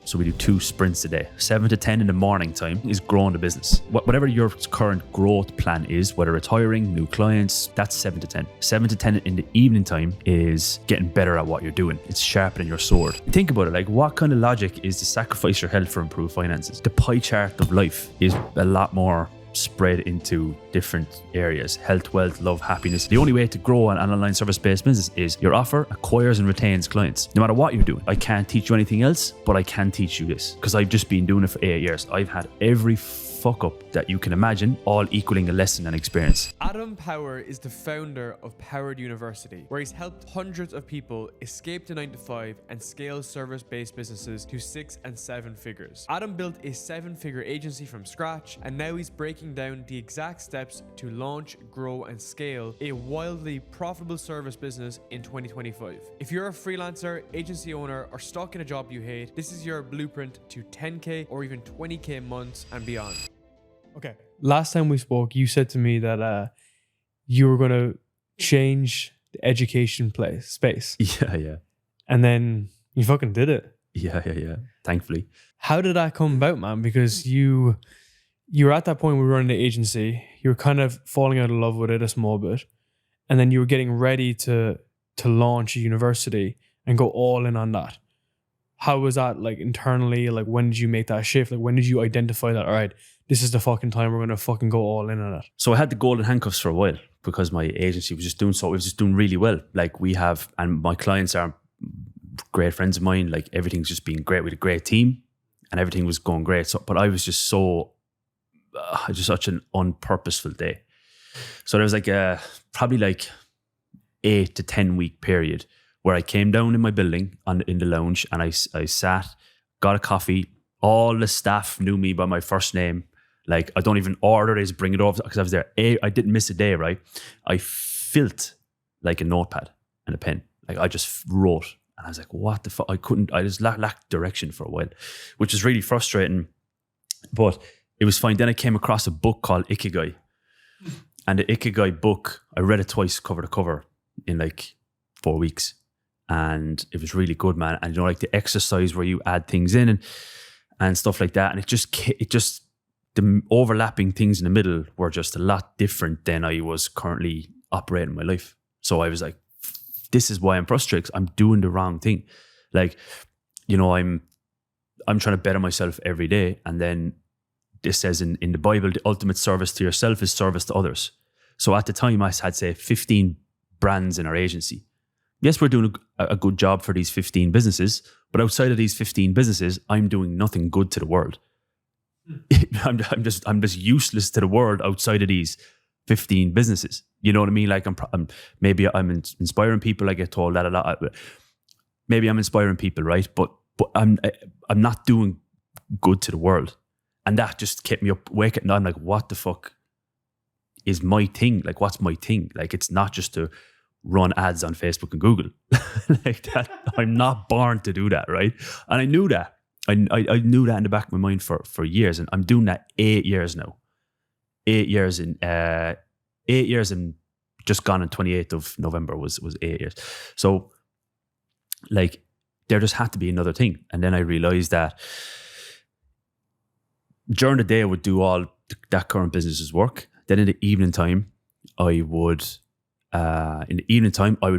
So we do 2 sprints a day. 7 to 10 in the morning time is growing the business. Whatever your current growth plan is, whether it's hiring, new clients, that's 7 to 10. 7 to 10 in the evening time is getting better at what you're doing. It's sharpening your sword. Think about it, like what kind of logic is to sacrifice your health for improved finances? The pie chart of life is a lot more spread into different areas: health, wealth, love, happiness. The only way to grow an online service-based business is your offer acquires and retains clients. No matter what you're doing, I can't teach you anything else, but I can teach you this because I've just been doing it for 8 years. I've had every fuck up that you can imagine, all equaling a lesson and experience. Adam Power is the founder of Powered University, where he's helped hundreds of people escape the 9-to-5 and scale service-based businesses to 6 and 7 figures. Adam built a 7-figure agency from scratch, and now he's breaking down the exact steps to launch, grow, and scale a wildly profitable service business in 2025. If you're a freelancer, agency owner, or stuck in a job you hate, this is your blueprint to 10K or even 20K months and beyond. Okay. Last time we spoke, you said to me that you were going to change the education space. Yeah. And then you fucking did it. Yeah. Thankfully. How did that come about, man? Because you were at that point we were running the agency. You were kind of falling out of love with it a small bit. And then you were getting ready to launch a university and go all in on that. How was that like internally? Like when did you make that shift? Like when did you identify that, all right, this is the fucking time we're going to fucking go all in on it? So I had the golden handcuffs for a while because my agency was just doing so. It was just doing really well. Like we have, and my clients are great friends of mine. Like everything's just been great with a great team and everything was going great. So, but I was just just such an unpurposeful day. So there was like probably like 8 to 10 week period where I came down in my building in the lounge and I sat, got a coffee. All the staff knew me by my first name. Like I don't even order it, I just bring it over because I was there. I didn't miss a day, right? I felt like a notepad and a pen. Like I just wrote and I was like, what the fuck? I just lacked direction for a while, which is really frustrating, but it was fine. Then I came across a book called Ikigai. And the Ikigai book, I read it twice cover to cover in like 4 weeks. And it was really good, man. And you know, like the exercise where you add things in and stuff like that. And it just, the overlapping things in the middle were just a lot different than I was currently operating my life. So I was like, this is why I'm frustrated, 'cause I'm doing the wrong thing. Like, you know, I'm trying to better myself every day. And then this says in the Bible, the ultimate service to yourself is service to others. So at the time I had, say, 15 brands in our agency. Yes, we're doing a good job for these 15 businesses, but outside of these 15 businesses, I'm doing nothing good to the world. I'm just useless to the world outside of these 15 businesses. You know what I mean? Like maybe I'm inspiring people. I get told that a lot. Maybe I'm inspiring people, right? But I'm not doing good to the world. And that just kept me up awake at night. I'm like, what the fuck is my thing? Like, what's my thing? Like, it's not just to run ads on Facebook and Google. Like that. I'm not born to do that, right? And I knew that. I knew that in the back of my mind for years. And I'm doing that 8 years now. 8 years in 8 years and just gone on 28th of November was 8 years. So like there just had to be another thing. And then I realized that during the day I would do all that current business's work. Then in the evening time, I would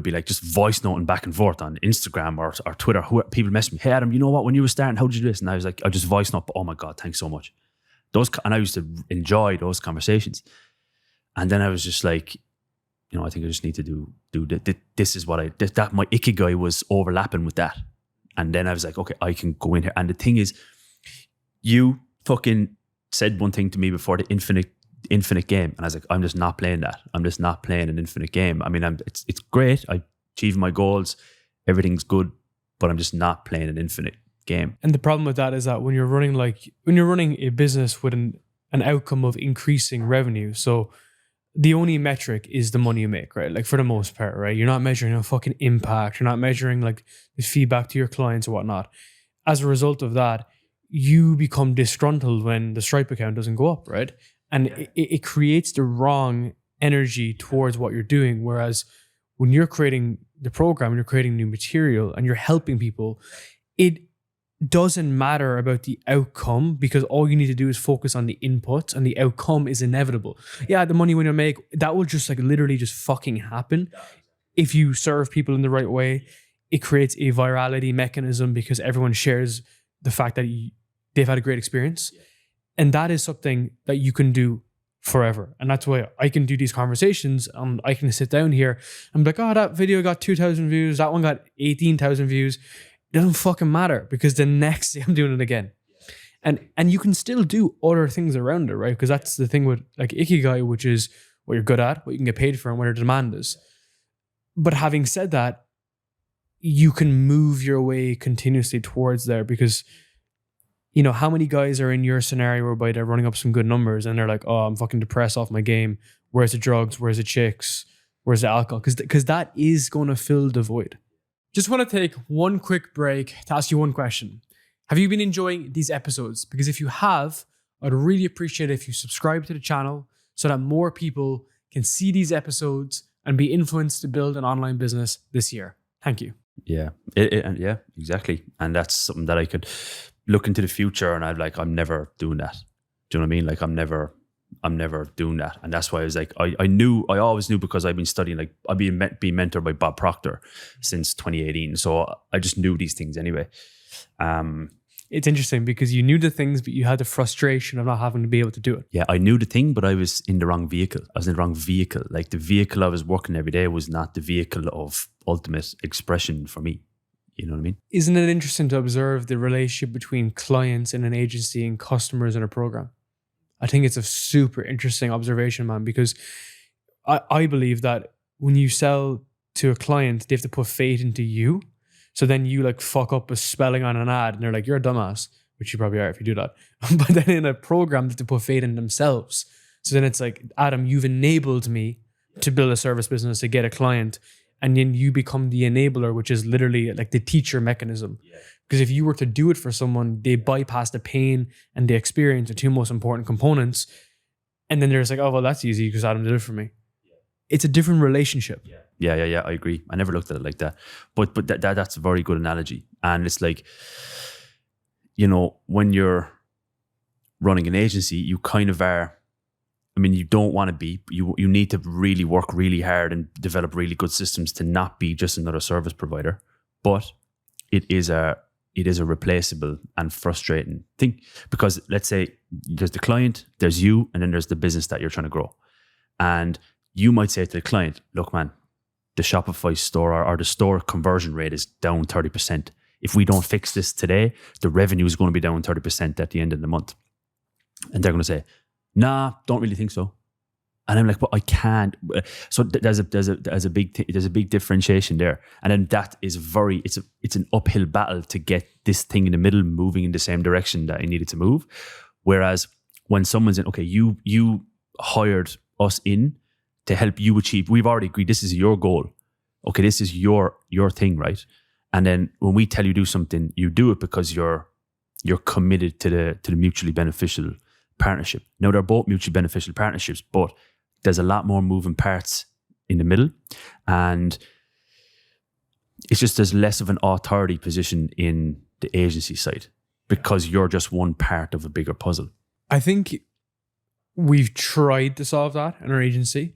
be like just voice noting back and forth on Instagram or Twitter. People message me, hey Adam, you know what? When you were starting, how did you do this? And I was like, I just voice note. Oh my God, thanks so much. And I used to enjoy those conversations. And then I was just like, you know, I think I just need to do this is what that my Ikigai was overlapping with that. And then I was like, okay, I can go in here. And the thing is, you fucking said one thing to me before, the infinite game. And I was like, I'm just not playing that. I'm just not playing an infinite game. I mean, it's great. I achieve my goals. Everything's good, but I'm just not playing an infinite game. And the problem with that is that when you're running a business with an outcome of increasing revenue, so the only metric is the money you make, right? Like for the most part, right? You're not measuring a fucking impact. You're not measuring like the feedback to your clients or whatnot. As a result of that, you become disgruntled when the Stripe account doesn't go up, right? And it creates the wrong energy towards what you're doing. Whereas when you're creating the program, you're creating new material and you're helping people, it doesn't matter about the outcome, because all you need to do is focus on the input, and the outcome is inevitable. Yeah, the money when you make, that will just like literally just fucking happen. If you serve people in the right way, it creates a virality mechanism because everyone shares the fact that they've had a great experience. And that is something that you can do forever. And that's why I can do these conversations. I can sit down here and be like, oh, that video got 2,000 views. That one got 18,000 views. It doesn't fucking matter, because the next day I'm doing it again. And you can still do other things around it, right? Because that's the thing with like Ikigai, which is what you're good at, what you can get paid for, and what your demand is. But having said that, you can move your way continuously towards there, because you know, how many guys are in your scenario whereby they're running up some good numbers and they're like, oh, I'm fucking depressed off my game. Where's the drugs? Where's the chicks? Where's the alcohol? Because that is going to fill the void. Just want to take one quick break to ask you one question. Have you been enjoying these episodes? Because if you have, I'd really appreciate it if you subscribe to the channel so that more people can see these episodes and be influenced to build an online business this year. Thank you. Yeah, yeah, exactly. And that's something that I could look into the future and I'm never doing that. Do you know what I mean? Like I'm never doing that. And that's why I was like, I always knew, because I've been studying, like I've been being mentored by Bob Proctor since 2018. So I just knew these things anyway. It's interesting because you knew the things, but you had the frustration of not having to be able to do it. Yeah, I knew the thing, but I was in the wrong vehicle. I was in the wrong vehicle. Like the vehicle I was working every day was not the vehicle of ultimate expression for me. You know what I mean? Isn't it interesting to observe the relationship between clients in an agency and customers in a program? I think it's a super interesting observation, man, because I believe that when you sell to a client, they have to put faith into you. So then you like fuck up a spelling on an ad and they're like, you're a dumbass, which you probably are if you do that. But then in a program, they have to put faith in themselves. So then it's like, Adam, you've enabled me to build a service business, to get a client. And then you become the enabler, which is literally like the teacher mechanism. Because if you were to do it for someone, they bypass the pain and the experience, the two most important components. And then they're just like, oh, well, that's easy because Adam did it for me. It's a different relationship. Yeah, I agree. I never looked at it like that. But that's a very good analogy. And it's like, you know, when you're running an agency, you kind of are, I mean, you don't want to be, you need to really work really hard and develop really good systems to not be just another service provider. But it is a replaceable and frustrating thing, because let's say there's the client, there's you, and then there's the business that you're trying to grow. And you might say to the client, look, man, the Shopify store or the store conversion rate is down 30%. If we don't fix this today, the revenue is going to be down 30% at the end of the month. And they're going to say, nah, don't really think so. And I'm like, but I can't. So there's a big differentiation there. And then that is it's an uphill battle to get this thing in the middle moving in the same direction that I needed to move. Whereas when someone's in, okay, you hired us in to help you achieve, we've already agreed this is your goal. Okay, this is your thing, right? And then when we tell you do something, you do it because you're committed to the mutually beneficial partnership. Now they're both mutually beneficial partnerships, but there's a lot more moving parts in the middle, and it's just there's less of an authority position in the agency side because you're just one part of a bigger puzzle. I think we've tried to solve that in our agency,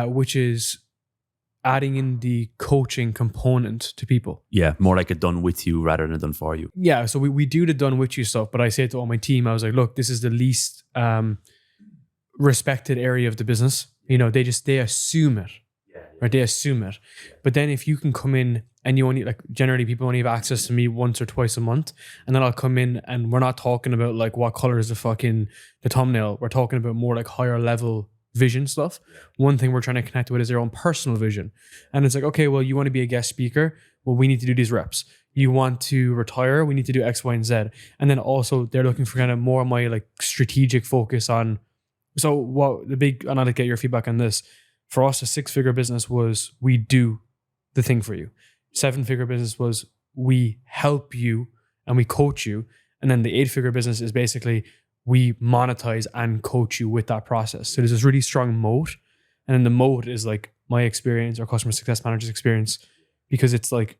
which is adding in the coaching component to people. Yeah, more like a done with you rather than a done for you. Yeah, so we do the done with you stuff, but I say to all my team, I was like, look, this is the least respected area of the business. You know, they assume it, right? They assume it. But then if you can come in and you only, like, generally people only have access to me once or twice a month, and then I'll come in and we're not talking about like what color is the thumbnail. We're talking about more like higher level vision stuff. One thing we're trying to connect with is their own personal vision. And it's like, okay, well, you want to be a guest speaker? Well, we need to do these reps. You want to retire? We need to do X, Y, and Z. And then also they're looking for kind of more of my like strategic focus on, so what the big, and I'll get your feedback on this. For us, a 6-figure business was we do the thing for you. 7-figure business was we help you and we coach you. And then the 8-figure business is basically we monetize and coach you with that process. So there's this really strong moat. And then the moat is like my experience or customer success manager's experience, because it's like,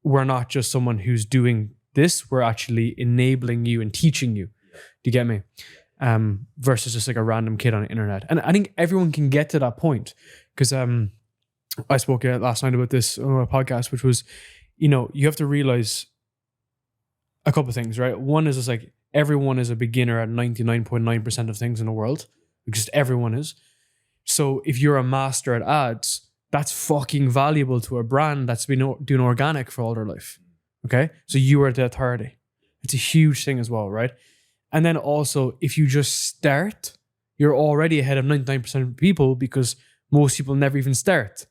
we're not just someone who's doing This, we're actually enabling you and teaching you. Do you get me? Versus just like a random kid on the internet. And I think everyone can get to that point, because I spoke last night about this on a podcast, which was, you have to realize a couple of things, right? One is just like everyone is a beginner at 99.9% of things in the world. Just everyone is. So if you're a master at ads, that's fucking valuable to a brand that's been doing organic for all their life. Okay? So you are at that 30. It's a huge thing as well, right? And then also, if you just start, you're already ahead of 99% of people, because most people never even start.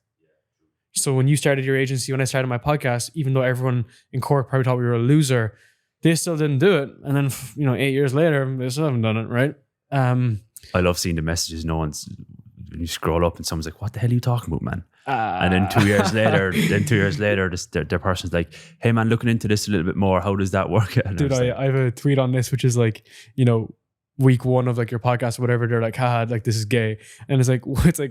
So when you started your agency, when I started my podcast, even though everyone in Cork probably thought we were a loser, they still didn't do it. And then, 8 years later, they still haven't done it, right? I love seeing the messages. No one's, when you scroll up and someone's like, what the hell are you talking about, man? And then 2 years later, their person's like, hey man, looking into this a little bit more. How does that work? And dude, I have a tweet on this, which is like, week 1 of like your podcast or whatever, they're like, haha, like this is gay. And it's like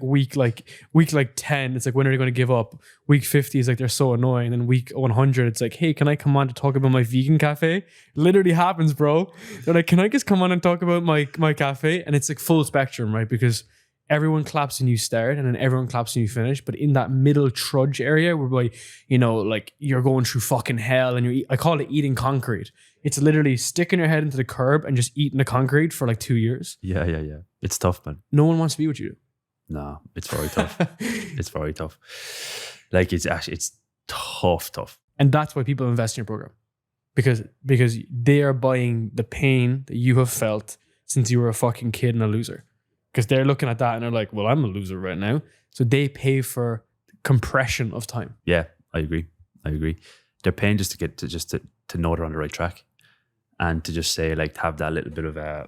week 10, it's like, when are they going to give up? Week 50 is like, they're so annoying. And then week 100, it's like, hey, can I come on to talk about my vegan cafe? Literally happens, bro. They're like, can I just come on and talk about my cafe? And it's like full spectrum, right? Because everyone claps when you start, and then everyone claps when you finish. But in that middle trudge area where, like, like you're going through fucking hell, and I call it eating concrete. It's literally sticking your head into the curb and just eating the concrete for like 2 years. Yeah. It's tough, man. No one wants to be with you. No, it's very tough. It's very tough. Like it's tough. And that's why people invest in your program. Because they are buying the pain that you have felt since you were a fucking kid and a loser. Because they're looking at that and they're like, well, I'm a loser right now. So they pay for compression of time. Yeah, I agree. They're paying just to get to know they're on the right track, and to just say, like, have that little bit of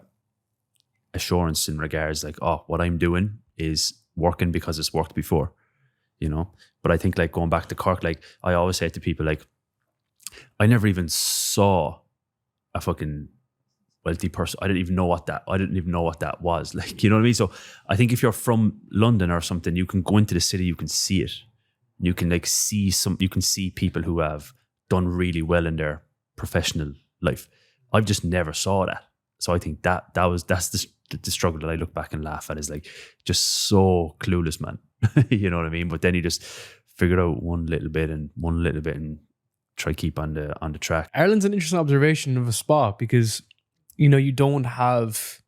assurance in regards, like, oh, what I'm doing is working because it's worked before, But I think, like, going back to Cork, like I always say to people, like, I never even saw a fucking wealthy person. I didn't even know what that was. Like, you know what I mean? So I think if you're from London or something, you can go into the city, you can see it. You can you can see people who have done really well in their professional life. I've just never saw that. So I think that's the struggle that I look back and laugh at, is like, just so clueless, man. You know what I mean? But then you just figure out one little bit and try keep on the track. Ireland's an interesting observation of a spot, because you don't have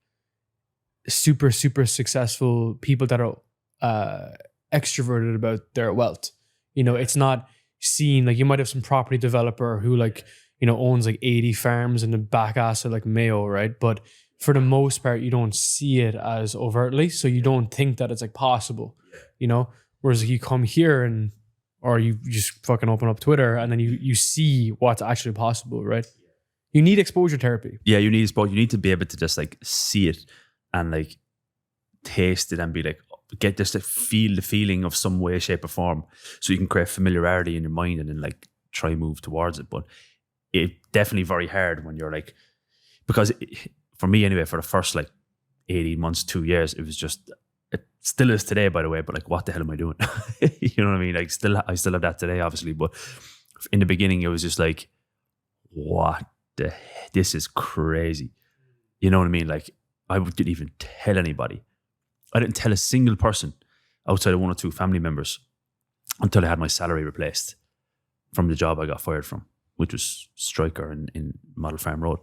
super, super successful people that are extroverted about their wealth. It's not seen, like, you might have some property developer who, like, owns like 80 farms in the back ass of like Mayo, right? But for the most part, you don't see it as overtly. So you don't think that it's like possible, Whereas if you come here or you just fucking open up Twitter and then you see what's actually possible, right? You need exposure therapy. Yeah, you need exposure. You need to be able to just like see it and like taste it and be like, get this, like, feel the feeling of some way, shape or form, so you can create familiarity in your mind and then like try move towards it. But it's definitely very hard when you're like, because for me anyway, for the first like 18 months, 2 years, it was just, it still is today, by the way, but like, what the hell am I doing? You know what I mean? Like, I still have that today, obviously, but in the beginning it was just like, this is crazy. You know what I mean? Like, I didn't even tell anybody. I didn't tell a single person outside of 1 or 2 family members until I had my salary replaced from the job I got fired from, which was striker in Model Farm Road.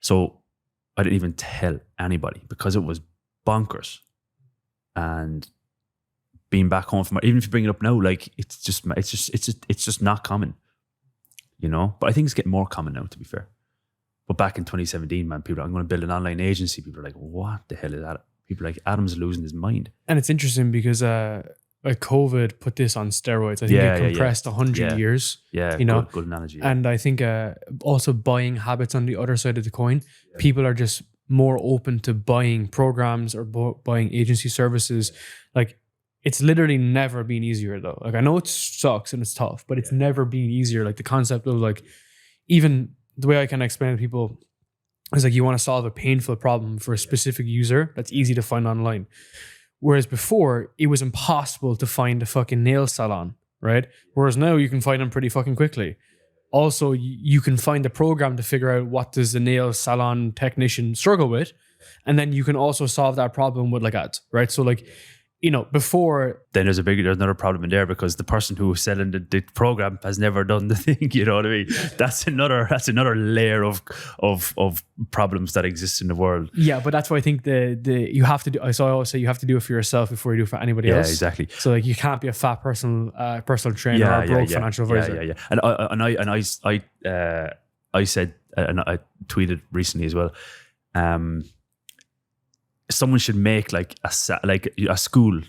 So I didn't even tell anybody because it was bonkers. And being back home from, even if you bring it up now, like, it's just not common, But I think it's getting more common now, to be fair. But back in 2017, man, people are, I'm going to build an online agency. People are like, what the hell is that? People are like, Adam's losing his mind. And it's interesting because like COVID put this on steroids. I think it compressed 100 years. Yeah, good analogy. Yeah. And I think also buying habits on the other side of the coin. Yeah. People are just more open to buying programs or buying agency services. Like, it's literally never been easier though. Like, I know it sucks and it's tough, but it's never been easier. Like, the concept of, like, even the way I can explain to people is like, you want to solve a painful problem for a specific user that's easy to find online. Whereas before, it was impossible to find a fucking nail salon, right? Whereas now you can find them pretty fucking quickly. also you can find the program to figure out what does the nail salon technician struggle with, and then you can also solve that problem with like ads, right? So like, you know, before then there's another problem in there because the person who was selling the program has never done the thing. You know what I mean? That's another layer of problems that exist in the world. yeah, but that's why I think you have to do. So I always say you have to do it for yourself before you do it for anybody else. Yeah, exactly. So like you can't be a fat personal trainer or a broke financial advisor. Yeah. And I said, and I tweeted recently as well. Someone should make like a school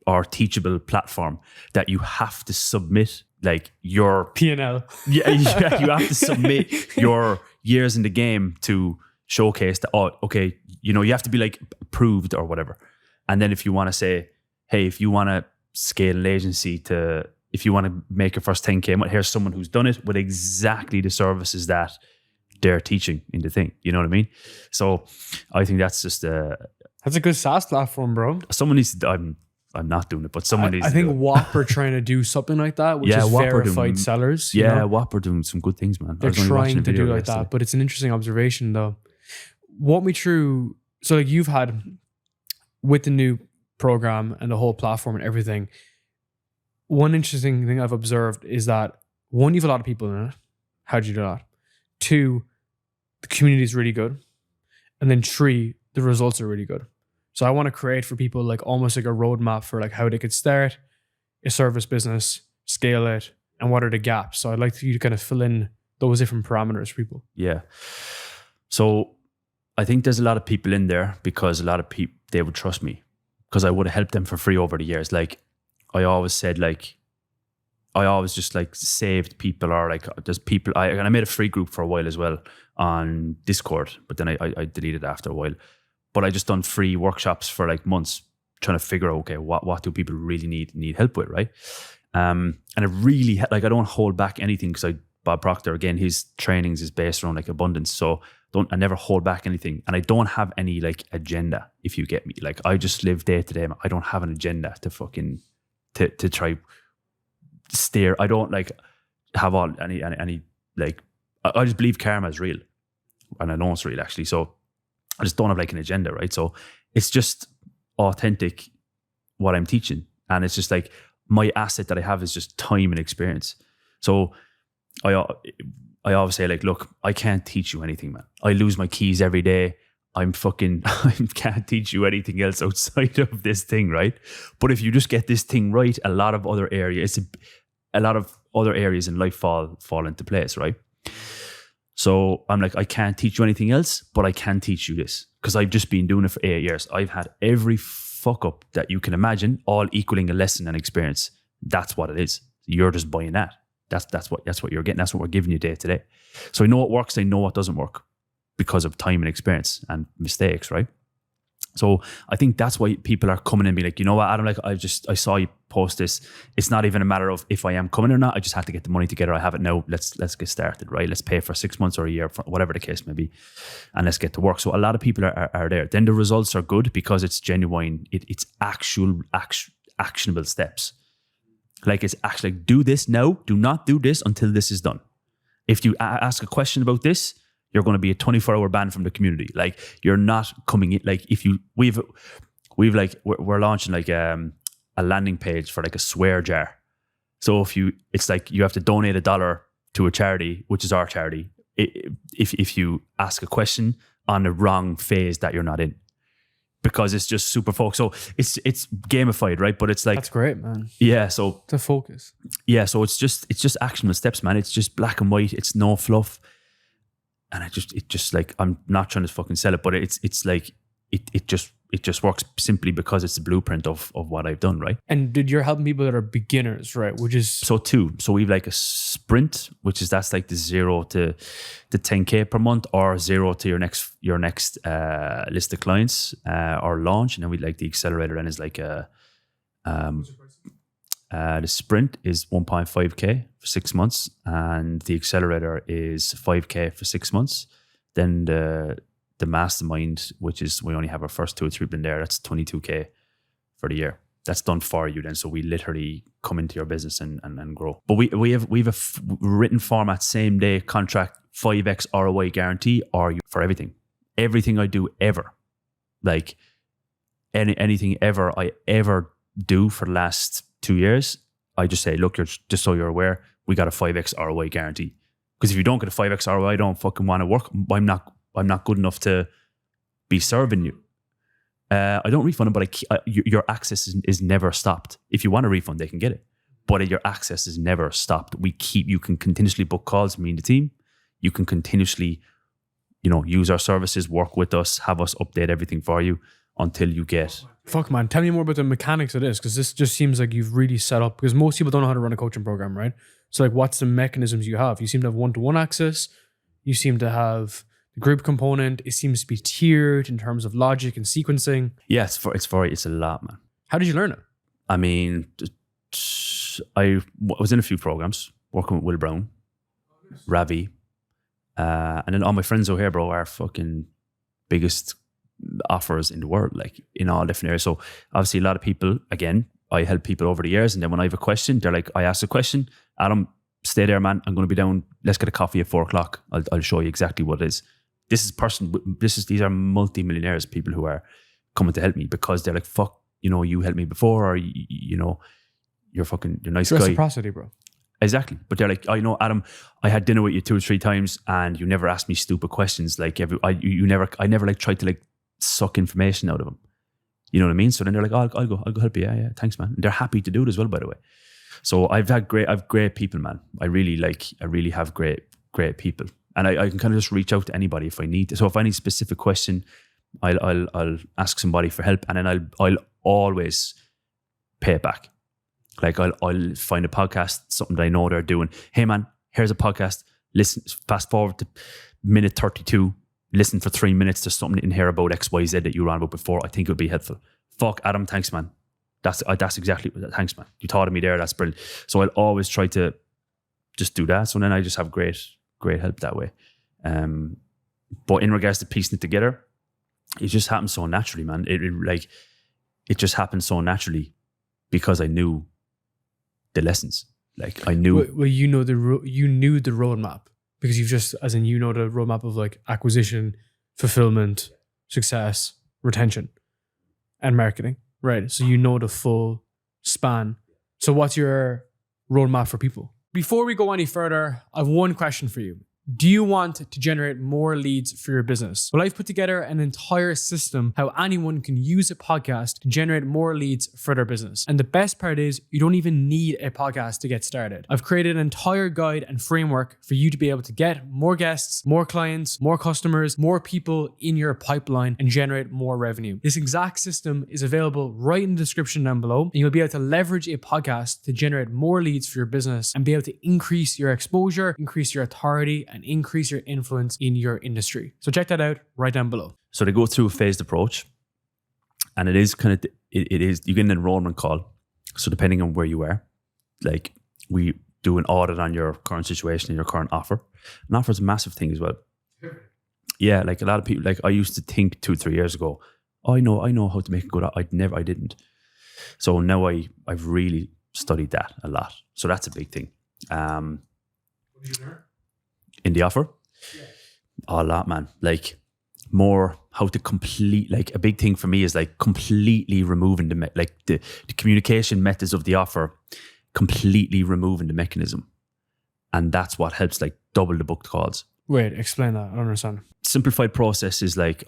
or teachable platform that you have to submit like your P&L. yeah, you have to submit your years in the game to showcase that, oh, okay, you know, you have to be like approved or whatever. And then if you want to say, hey, if you want to scale an agency if you want to make your first 10K, here's someone who's done it with exactly the services that they're teaching in the thing. You know what I mean? So I think that's just That's a good SaaS platform, bro. someone needs to, I'm not doing it, but someone needs I to think do it. WAP are trying to do something like that, which is WAP are verified doing- sellers. you Yeah, know? WAP are doing some good things, man. They're I was only watching trying a to video do like yesterday. that, but it's an interesting observation though. Walk me through, so like you've had with the new program and the whole platform and everything, one interesting thing I've observed is that one, you've a lot of people in it. How do you do that? Two, the community is really good. And then three, the results are really good. So I want to create for people like almost like a roadmap for like how they could start a service business, scale it, and what are the gaps. So I'd like you to kind of fill in those different parameters for people. Yeah. So I think there's a lot of people in there because a lot of people, they would trust me because I would have helped them for free over the years. Like I always said, like, I always just like saved people or like there's people, and I made a free group for a while as well on Discord, but then I deleted it after a while. But I just done free workshops for like months trying to figure out, okay, what do people really need help with, right? And it really, like, I don't hold back anything because Bob Proctor, again, his trainings is based around like abundance. So I never hold back anything. And I don't have any like agenda, if you get me. Like I just live day to day. I don't have an agenda to fucking, to try steer. I don't like have all any like, I just believe karma is real. And I know it's real actually. So I just don't have like an agenda, right? So it's just authentic what I'm teaching. And it's just like my asset that I have is just time and experience. So I always say like, look, I can't teach you anything, man. I lose my keys every day. I can't teach you anything else outside of this thing, right? But if you just get this thing right, a lot of other areas in life fall into place, right? So I'm like, I can't teach you anything else, but I can teach you this because I've just been doing it for 8 years. I've had every fuck up that you can imagine, all equaling a lesson and experience. That's what it is. You're just buying that. That's what you're getting. That's what we're giving you day to day. So I know what works. I know what doesn't work because of time and experience and mistakes, right? So I think that's why people are coming and be like, you know what, Adam, like I saw you post this. It's not even a matter of if I am coming or not. I just have to get the money together. I have it now. Let's get started, right? Let's pay for 6 months or a year, for whatever the case may be, and let's get to work. So a lot of people are there. Then the results are good because it's genuine. It's actionable steps. Like it's actually like, do this now. Do not do this until this is done. If you ask a question about this, you're going to be a 24-hour ban from the community. Like you're not coming in. Like if you, we're launching like a landing page for like a swear jar. So it's like you have to donate $1 to a charity, which is our charity. If you ask a question on the wrong phase that you're not in, because it's just super focused. So it's gamified, right? But it's like, that's great, man. Yeah. So to focus. Yeah. So it's just actionable steps, man. It's just black and white. It's no fluff. And it just like, I'm not trying to fucking sell it, but it's like, it just works simply because it's the blueprint of what I've done, right? And you're helping people that are beginners, right? Which is so we've like a sprint, that's like the 0 to 10K per month, or 0 to your next list of clients or launch, and then we like the accelerator. Then is like the sprint is 1.5K for 6 months, and the accelerator is 5K for 6 months. Then the mastermind, which is we only have our first 2 or 3 in there, that's 22K for the year. that's done for you then. So we literally come into your business and grow. But we have written format, same day contract, 5x ROI guarantee, or for everything I do ever, like anything ever I ever do for the last 2 years, I just say, look, just so you're aware, we got a 5x ROI guarantee. Because if you don't get a 5x ROI, I don't fucking want to work. I'm not good enough to be serving you. I don't refund them, but your access is never stopped. If you want a refund, they can get it. But your access is never stopped. You can continuously book calls, me and the team. You can continuously, use our services, work with us, have us update everything for you until you get... Fuck, man. Tell me more about the mechanics of this, because this just seems like you've really set up, because most people don't know how to run a coaching program, right? So like, what's the mechanisms you have? You seem to have one-to-one access. You seem to have... the group component, it seems to be tiered in terms of logic and sequencing. Yeah, it's a lot, man. How did you learn it? I mean, I was in a few programs working with Will Brown, Ravi, and then all my friends over here, bro, are fucking biggest offers in the world, like in all different areas. So obviously a lot of people, again, I help people over the years, and then when I have a question, they're like, I ask a question, Adam, stay there, man. I'm going to be down. Let's get a coffee at 4:00. I'll show you exactly what it is. These are multi-millionaires, people who are coming to help me because they're like, fuck, you helped me before, or you're a nice guy. Reciprocity, bro. Exactly. But they're like, Adam, I had dinner with you 2 or 3 times and you never asked me stupid questions. Like I never like tried to like suck information out of them. You know what I mean? So then they're like, I'll go help you. Yeah, thanks, man. And they're happy to do it as well, by the way. So I've great people, man. I really have great people. And I can kind of just reach out to anybody if I need to. So if I need a specific question, I'll ask somebody for help, and then I'll always pay it back. Like I'll find a podcast, something that I know they're doing. Hey man, here's a podcast. Listen, fast forward to minute 32. Listen for 3 minutes to something in here about XYZ that you ran about before. I think it would be helpful. Fuck, Adam, thanks, man. That's exactly what. Thanks, man. You thought of me there. That's brilliant. So I'll always try to just do that. So then I just have great help that way. But in regards to piecing it together, it just happens so naturally, man. It just happened so naturally because I knew the lessons. Like I knew. Well, you knew the roadmap because you've just, as in, the roadmap of like acquisition, fulfillment, success, retention, and marketing, right? So you know the full span. So what's your roadmap for people? Before we go any further, I have one question for you. Do you want to generate more leads for your business? Well, I've put together an entire system how anyone can use a podcast to generate more leads for their business. And the best part is you don't even need a podcast to get started. I've created an entire guide and framework for you to be able to get more guests, more clients, more customers, more people in your pipeline and generate more revenue. This exact system is available right in the description down below, and you'll be able to leverage a podcast to generate more leads for your business and be able to increase your exposure, increase your authority, and increase your influence in your industry. So check that out right down below. So they go through a phased approach, and it is you get an enrollment call. So depending on where you are, like we do an audit on your current situation and your current offer. An offer is a massive thing as well. Yeah, like a lot of people, like I used to think 2-3 years ago, I know how to make a good offer. I didn't. So now I've really studied that a lot. So that's a big thing. What did you learn? In the offer? Yeah. A lot, man. Like more how to complete, like a big thing for me is like completely removing the communication methods of the offer, completely removing the mechanism. And that's what helps like double the booked calls. Wait, explain that. I don't understand. Simplified process is like,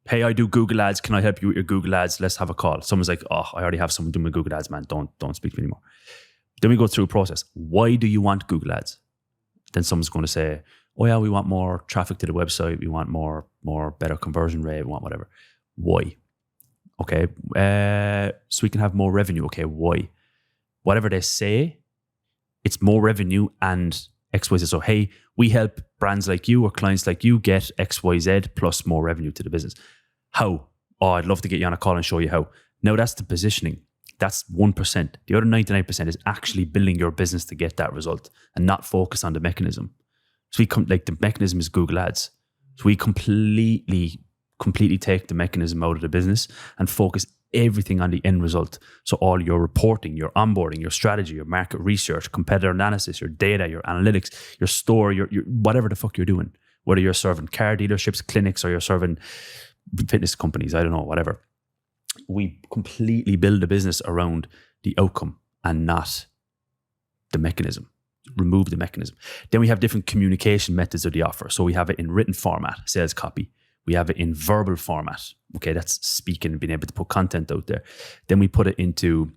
hey, I do Google ads. Can I help you with your Google ads? Let's have a call. Someone's like, I already have someone doing my Google ads, man. Don't speak to me anymore. Then we go through a process. Why do you want Google ads? Then someone's going to say, oh yeah, we want more traffic to the website. We want more better conversion rate. We want whatever. Why? Okay. So we can have more revenue. Okay. Why? Whatever they say, it's more revenue and XYZ. So, hey, we help brands like you or clients like you get XYZ plus more revenue to the business. How? Oh, I'd love to get you on a call and show you how. Now that's the positioning. That's 1%. The other 99% is actually building your business to get that result and not focus on the mechanism. So the mechanism is Google ads. So we completely take the mechanism out of the business and focus everything on the end result. So all your reporting, your onboarding, your strategy, your market research, competitor analysis, your data, your analytics, your store, your whatever the fuck you're doing, whether you're serving car dealerships, clinics, or you're serving fitness companies, I don't know, whatever. We completely build a business around the outcome and not the mechanism. Remove the mechanism. Then we have different communication methods of the offer. So we have it in written format, sales copy. We have it in verbal format. Okay, that's speaking and being able to put content out there. Then we put it into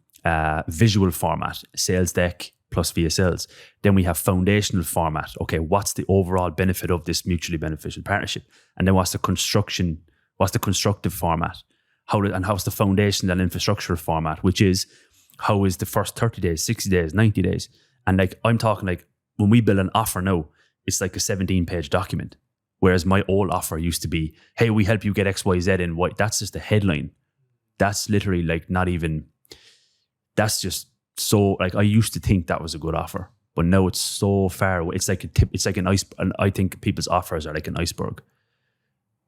visual format, sales deck plus VSLs. Then we have foundational format. Okay, what's the overall benefit of this mutually beneficial partnership? And then what's the constructive format? How's the foundation and infrastructure format, which is how is the first 30 days, 60 days, 90 days? And like, I'm talking like when we build an offer now, it's like a 17-page document. Whereas my old offer used to be, hey, we help you get X, Y, Z in white. That's just a headline. That's literally like not even, that's just so, like I used to think that was a good offer. But now it's so far away. It's like a tip, it's like an ice, and I think people's offers are like an iceberg.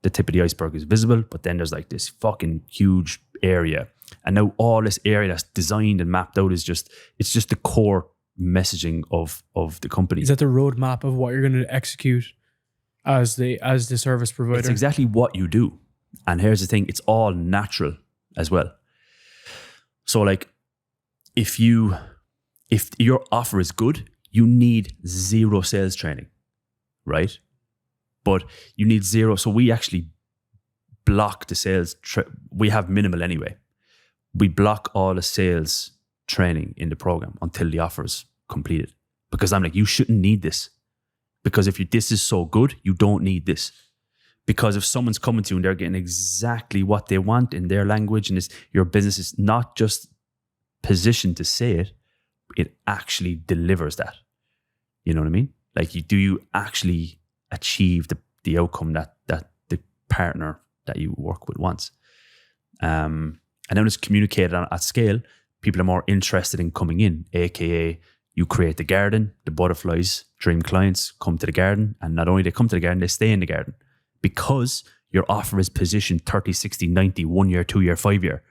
The tip of the iceberg is visible, but then there's like this fucking huge area. And now all this area that's designed and mapped out is just, it's just the core messaging of the company. Is that the roadmap of what you're going to execute as the service provider? It's exactly what you do. And here's the thing, it's all natural as well. So like if your offer is good, you need zero sales training, right? But you need zero. So we actually block the sales. We have minimal anyway. We block all the sales training in the program until the offer is completed. Because I'm like, you shouldn't need this. Because if this is so good, you don't need this. Because if someone's coming to you and they're getting exactly what they want in their language, and your business is not just positioned to say it, it actually delivers that. You know what I mean? Like, do you actually achieve the outcome that the partner that you work with wants? And then it's communicated at scale. People are more interested in coming in, aka you create the garden, the butterflies, dream clients come to the garden, and not only they come to the garden, they stay in the garden because your offer is positioned 30, 60, 90, 1 year, 2 year, 5 year.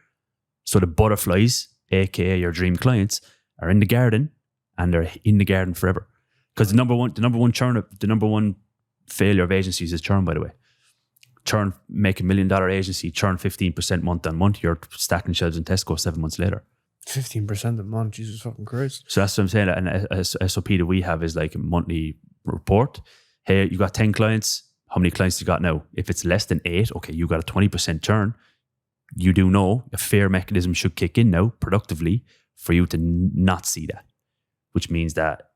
So the butterflies, aka your dream clients, are in the garden and they're in the garden forever. Because the number one failure of agencies is churn, by the way. Churn, make $1 million agency, churn 15% month on month, you're stacking shelves in Tesco 7 months later. 15% a month, Jesus fucking Christ. So that's what I'm saying. And a SOP that we have is like a monthly report. Hey, you got 10 clients. How many clients you got now? If it's less than 8, okay, you got a 20% churn. You do know a fair mechanism should kick in now productively for you to not see that. Which means that,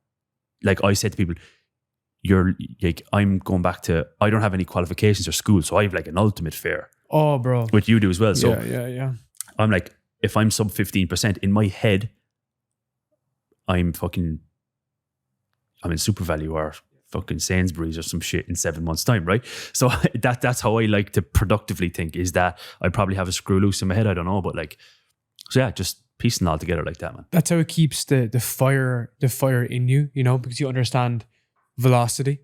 like I said to people, you're like, I'm going back to, I don't have any qualifications or school, so I have like an ultimate fair. Oh, bro. Which you do as well. So yeah. I'm like, if I'm sub 15%, in my head, I'm in Super Value or fucking Sainsbury's or some shit in 7 months' time, right? So that's how I like to productively think, is that I probably have a screw loose in my head, I don't know, but like, so yeah, just piecing all together like that, man. That's how it keeps the fire in you, you know, because you understand velocity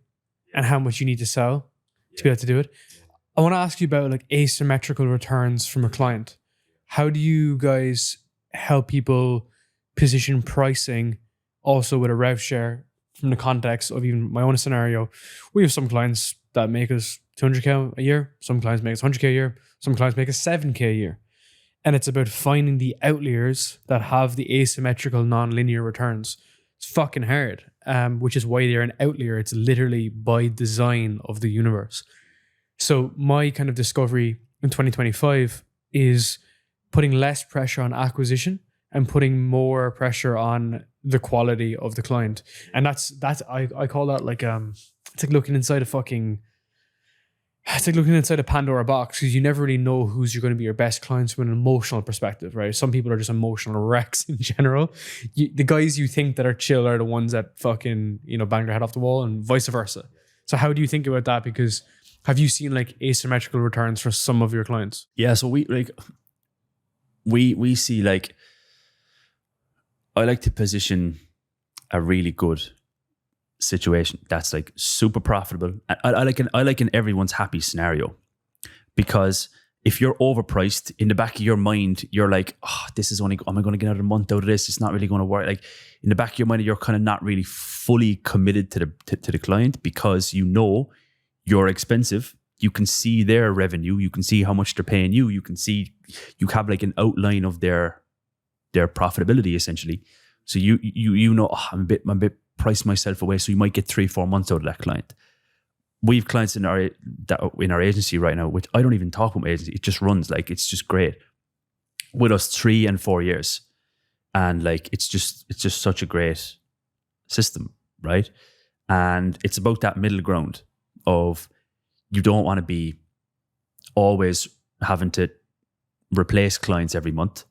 and how much you need to sell to be able to do it. I want to ask you about like asymmetrical returns from a client. How do you guys help people position pricing also with a rev share from the context of even my own scenario? We have some clients that make us 200K a year. Some clients make us 100K a year. Some clients make us 7K a year. And it's about finding the outliers that have the asymmetrical non-linear returns. It's fucking hard, which is why they're an outlier. It's literally by design of the universe. So my kind of discovery in 2025 is putting less pressure on acquisition and putting more pressure on the quality of the client. And that's I call that like it's like looking inside a Pandora box, because you never really know who's going to be your best clients from an emotional perspective, right? Some people are just emotional wrecks in general. The guys you think that are chill are the ones that fucking, you know, bang their head off the wall, and vice versa. So how do you think about that? Because have you seen like asymmetrical returns for some of your clients? Yeah, so we see, like, I like to position a really good situation that's like super profitable. I like an everyone's happy scenario, because if you're overpriced, in the back of your mind, you're like, oh, this is only, am I going to get another month out of this? It's not really going to work. Like in the back of your mind, you're kind of not really fully committed to the client because you know you're expensive. You can see their revenue. You can see how much they're paying you. You can see, you have like an outline of their profitability essentially. So you know, oh, I'm a bit priced myself away. So you might get 3-4 months out of that client. We have clients in our agency right now, which I don't even talk about my agency. It just runs, like it's just great with us 3 and 4 years, and like it's just such a great system, right? And it's about that middle ground of you don't want to be always having to replace clients every month.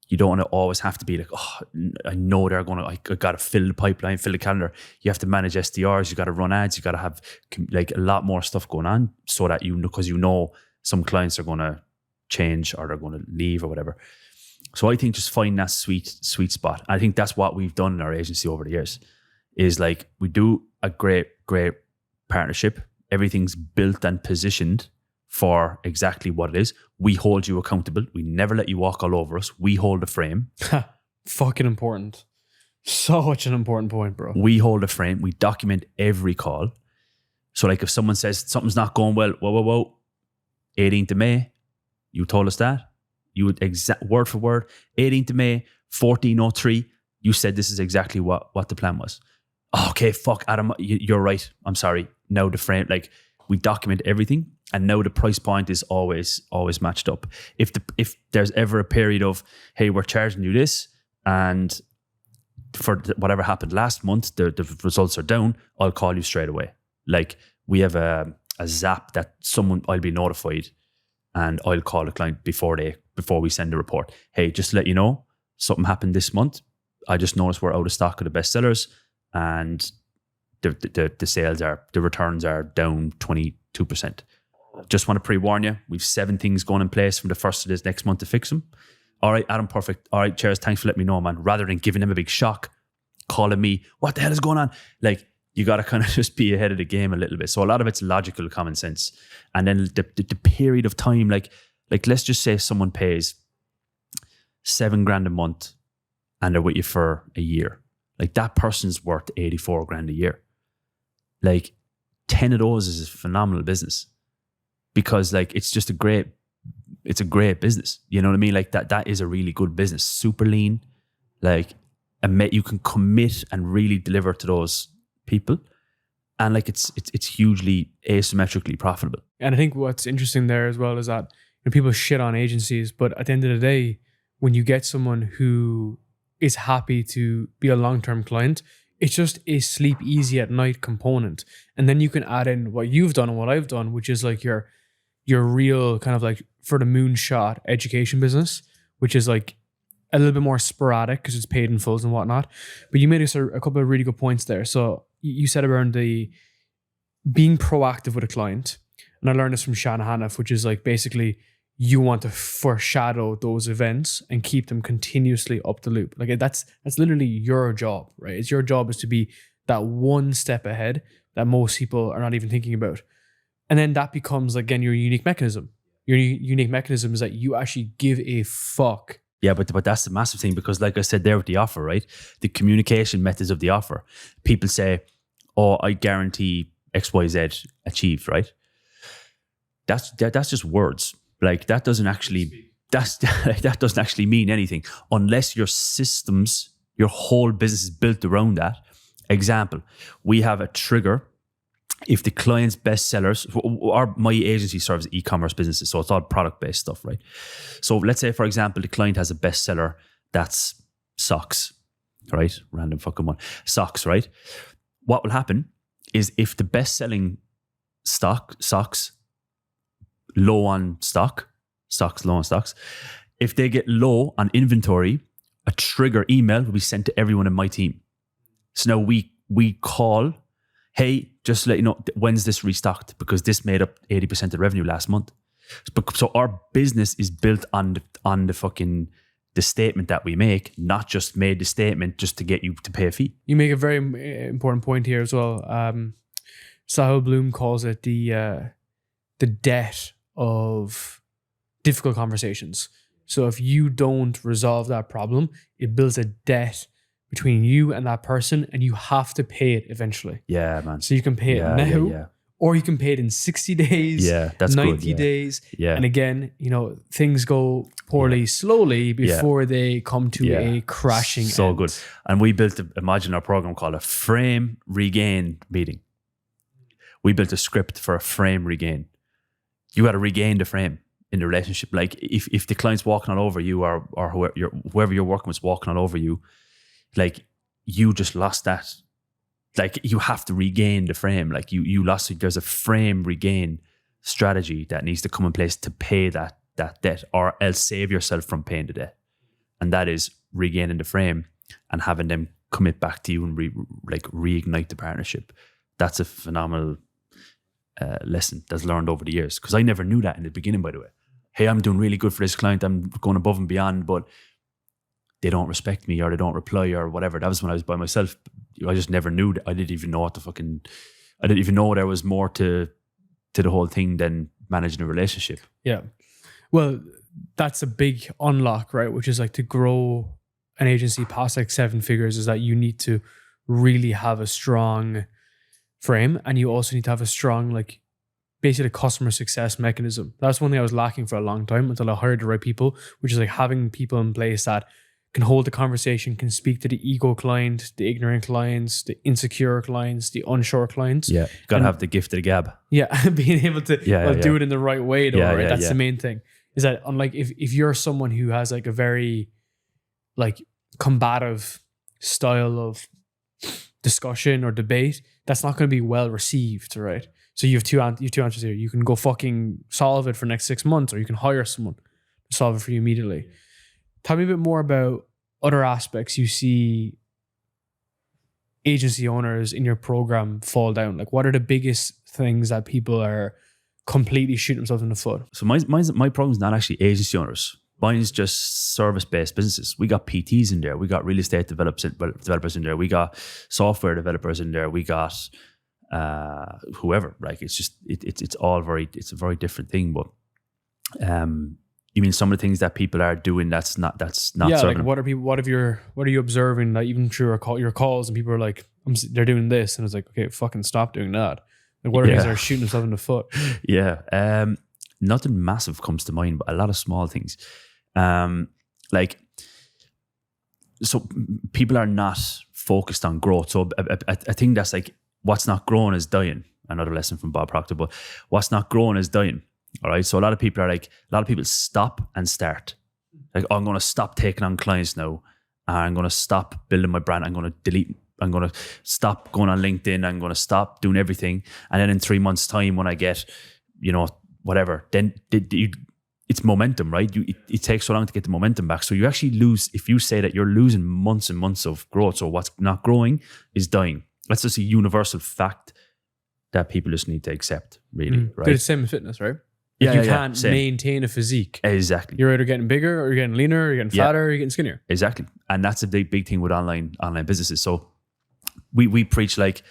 You don't want to always have to be like, oh, I know they're going to, I got to fill the pipeline, fill the calendar. You have to manage SDRs. You got to run ads. You got to have like a lot more stuff going on so that because you know some clients are going to change or they're going to leave or whatever. So I think just find that sweet spot. I think that's what we've done in our agency over the years is like we do a great partnership. Everything's built and positioned for exactly what it is. We hold you accountable. We never let you walk all over us. We hold the frame. Fucking important. Such an important point, bro. We hold the frame. We document every call. So like if someone says something's not going well, whoa, 18th of May, you told us that. You would word for word, 18th of May, 14:03, you said this is exactly what the plan was. Oh, okay, fuck, Adam, you're right. I'm sorry. Now the frame, like we document everything. And now the price point is always matched up. If there's ever a period of, hey, we're charging you this, and for whatever happened last month, the results are down, I'll call you straight away. Like we have a zap that I'll be notified, and I'll call the client before we send the report. Hey, just to let you know, something happened this month. I just noticed we're out of stock of the best sellers, and the sales the returns are down 22%. Just want to pre-warn you, we've 7 things going in place from the first of this next month to fix them. All right, Adam, perfect. All right, cheers, thanks for letting me know, man. Rather than giving them a big shock, calling me, what the hell is going on? Like, you got to kind of just be ahead of the game a little bit. So a lot of it's logical common sense. And then the period of time, like let's just say someone pays $7,000 a month and they're with you for a year. Like that person's worth $84,000 a year. Like 10 of those is a phenomenal business. Because like it's a great business. You know what I mean? Like that is a really good business. Super lean. Like you can commit and really deliver to those people. And like it's hugely asymmetrically profitable. And I think what's interesting there as well is that people shit on agencies, but at the end of the day, when you get someone who is happy to be a long-term client, it's just a sleep easy at night component. And then you can add in what you've done and what I've done, which is like your real kind of like for the moonshot education business, which is like a little bit more sporadic because it's paid in fulls and whatnot. But you made a couple of really good points there. So you said around the being proactive with a client. And I learned this from Shana Hanif, which is like basically you want to foreshadow those events and keep them continuously up the loop. Like that's literally your job, right? It's your job is to be that one step ahead that most people are not even thinking about. And then that becomes, again, your unique mechanism. Your unique mechanism is that you actually give a fuck. Yeah, but that's the massive thing because like I said there with the offer, right? The communication methods of the offer. People say, oh, I guarantee XYZ achieved, right? That's just words. Like that doesn't actually mean anything unless your systems, your whole business is built around that. Example, we have a trigger. If the client's best sellers, my agency serves e-commerce businesses, so it's all product-based stuff, right? So let's say, for example, the client has a bestseller that's socks, right? Random fucking one. Socks, right? What will happen is if the best-selling socks low on stocks, if they get low on inventory, a trigger email will be sent to everyone in my team. So now we call, hey, just to let you know, when's this restocked? Because this made up 80% of the revenue last month. So our business is built on the statement that we make, not just made the statement just to get you to pay a fee. You make a very important point here as well. Sahil Bloom calls it the debt of difficult conversations. So if you don't resolve that problem, it builds a debt between you and that person, and you have to pay it eventually. Yeah, man. So you can pay it now, or you can pay it in 60 days, that's 90 good, days. Yeah. And again, things go poorly slowly before they come to a crashing so end. Good. And we built, imagine our program called a frame regain meeting. We built a script for a frame regain. You got to regain the frame in the relationship. Like if the client's walking all over you, or whoever you're working with is walking all over you, like you just lost that. Like you have to regain the frame. Like you lost it. There's a frame regain strategy that needs to come in place to pay that debt, or else save yourself from paying the debt. And that is regaining the frame and having them commit back to you and reignite the partnership. That's a phenomenal lesson that's learned over the years, because I never knew that in the beginning, by the way. Hey, I'm doing really good for this client, I'm going above and beyond, but they don't respect me, or they don't reply, or whatever. That was when I was by myself. I just never knew that. I didn't even know I didn't even know there was more to the whole thing than managing a relationship. Yeah. Well, that's a big unlock, right? Which is like, to grow an agency past like 7 figures, is that you need to really have a strong frame, and you also need to have a strong, like, basically customer success mechanism. That's one thing I was lacking for a long time until I hired the right people, which is like having people in place that can hold the conversation, can speak to the ego client, the ignorant clients, the insecure clients, the unsure clients. Yeah, you got to have the gift of the gab. Yeah, being able to do it in the right way, though, right? That's the main thing. Is that, unlike if you're someone who has like a very like combative style of discussion or debate, that's not going to be well received, right? So you have two answers here. You can go fucking solve it for the next 6 months, or you can hire someone to solve it for you immediately. Tell me a bit more about other aspects you see agency owners in your program fall down. Like, what are the biggest things that people are completely shooting themselves in the foot? So my problem is not actually agency owners. Mine's just service-based businesses. We got PTs in there. We got real estate developers in there. We got software developers in there. We got whoever. Like, it's just it's a very different thing. But you mean some of the things that people are doing that's not yeah, serving like them? what are you observing that even through your calls, and people are like, they're doing this, and it's like, okay, fucking stop doing that. Like, what are things that are shooting themselves in the foot? Yeah. Nothing massive comes to mind, but a lot of small things. Like, so people are not focused on growth. So I think that's like, what's not growing is dying. Another lesson from Bob Proctor, but what's not growing is dying. All right. So a lot of people stop and start. Like, I'm going to stop taking on clients now. I'm going to stop building my brand. I'm going to delete. I'm going to stop going on LinkedIn. I'm going to stop doing everything. And then in 3 months' time, when I get, whatever, then it's momentum, right? It takes so long to get the momentum back. So you actually lose, if you say that you're losing months and months of growth. So what's not growing is dying. That's just a universal fact that people just need to accept, really, right? But it's the same in fitness, right? Yeah, you can't maintain a physique. Exactly. You're either getting bigger, or you're getting leaner, or you're getting fatter, or you're getting skinnier. Exactly. And that's a big thing with online businesses. So we preach like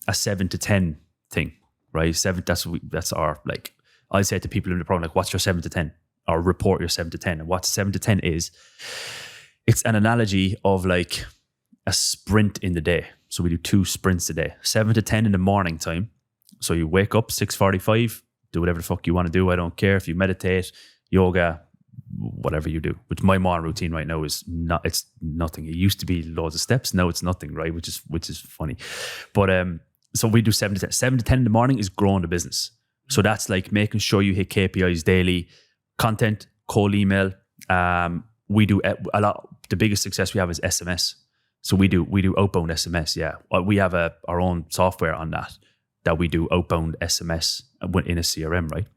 a 7 to 10 thing, right? 7, that's our, like, I say to people in the program, like, what's your 7 to 10? Or report your 7 to 10. And what 7 to 10 is, it's an analogy of like a sprint in the day. So we do 2 sprints a day, 7 to 10 in the morning time. So you wake up 6:45, do whatever the fuck you want to do. I don't care if you meditate, yoga, whatever you do. Which my morning routine right now is it's nothing. It used to be loads of steps. Now it's nothing, right? Which is funny. But so we do 7 to 10. 7 to 10 in the morning is growing the business. So that's like making sure you hit KPIs daily, content, cold email. We do a lot. The biggest success we have is SMS. So we do outbound SMS. Yeah, we have our own software on that we do outbound SMS in a CRM, right?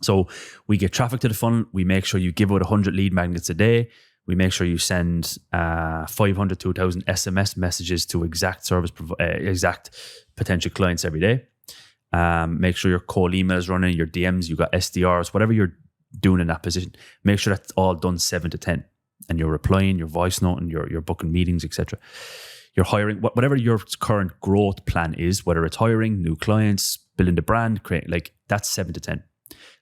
So we get traffic to the funnel. We make sure you give out 100 lead magnets a day. We make sure you send 500 to 1,000 SMS messages to exact potential clients every day. Make sure your cold email is running, your DMs, you got SDRs, whatever you're doing in that position. Make sure that's all done 7 to 10. And you're replying, you're voice noting, you're booking meetings, etc. You're hiring, whatever your current growth plan is, whether it's hiring new clients, building the brand, creating, like, that's 7 to 10.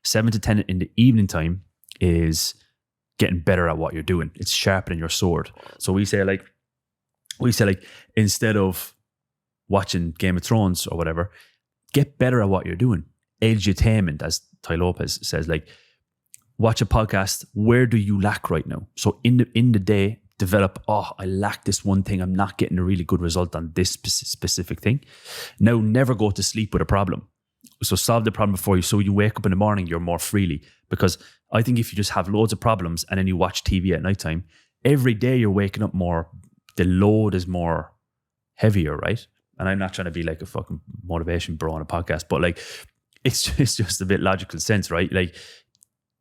7 to 10 in the evening time is getting better at what you're doing. It's sharpening your sword. So we say like instead of watching Game of Thrones or whatever, get better at what you're doing. Edutainment, as Ty Lopez says, like watch a podcast. Where do you lack right now? So in the day, develop, I lack this one thing. I'm not getting a really good result on this specific thing. Now, never go to sleep with a problem. So solve the problem before you, so you wake up in the morning, you're more freely. Because I think if you just have loads of problems and then you watch TV at nighttime, every day you're waking up more, the load is more heavier, right? And I'm not trying to be like a fucking motivation bro on a podcast, but like, it's just a bit logical sense, right? Like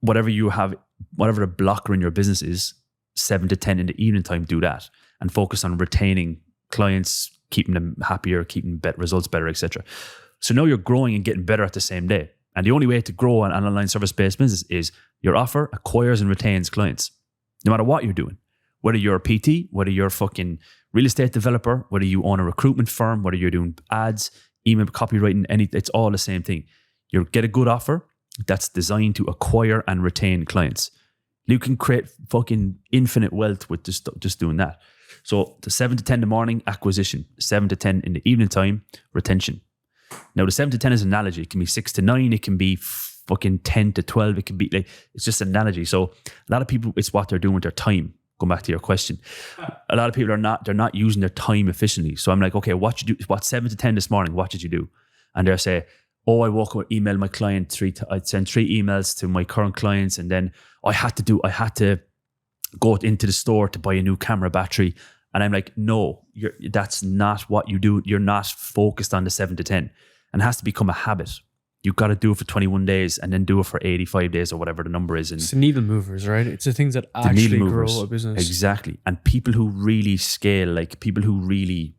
whatever the blocker in your business is, 7 to 10 in the evening time, do that and focus on retaining clients, keeping them happier, keeping results better, etc. So now you're growing and getting better at the same day. And the only way to grow an online service-based business is your offer acquires and retains clients, no matter what you're doing. Whether you're a PT, whether you're a fucking real estate developer, whether you own a recruitment firm, whether you're doing ads, email copywriting, it's all the same thing. You get a good offer that's designed to acquire and retain clients. You can create fucking infinite wealth with just doing that. So the 7 to 10 in the morning, acquisition. 7 to 10 in the evening time, retention. Now the 7 to 10 is an analogy. It can be 6 to 9. It can be fucking 10 to 12. It can be like, it's just an analogy. So a lot of people, it's what they're doing with their time. Going back to your question. A lot of people they're not using their time efficiently. So I'm like, okay, what 7 to 10 this morning, what did you do? And they'll say, I woke up, email my client I'd send 3 emails to my current clients, and then I had to go into the store to buy a new camera battery. And I'm like, no, that's not what you do. You're not focused on the 7 to 10. And it has to become a habit. You've got to do it for 21 days and then do it for 85 days or whatever the number is. And it's the needle movers, right? It's the things that actually grow a business. Exactly. And people who really scale, like people who really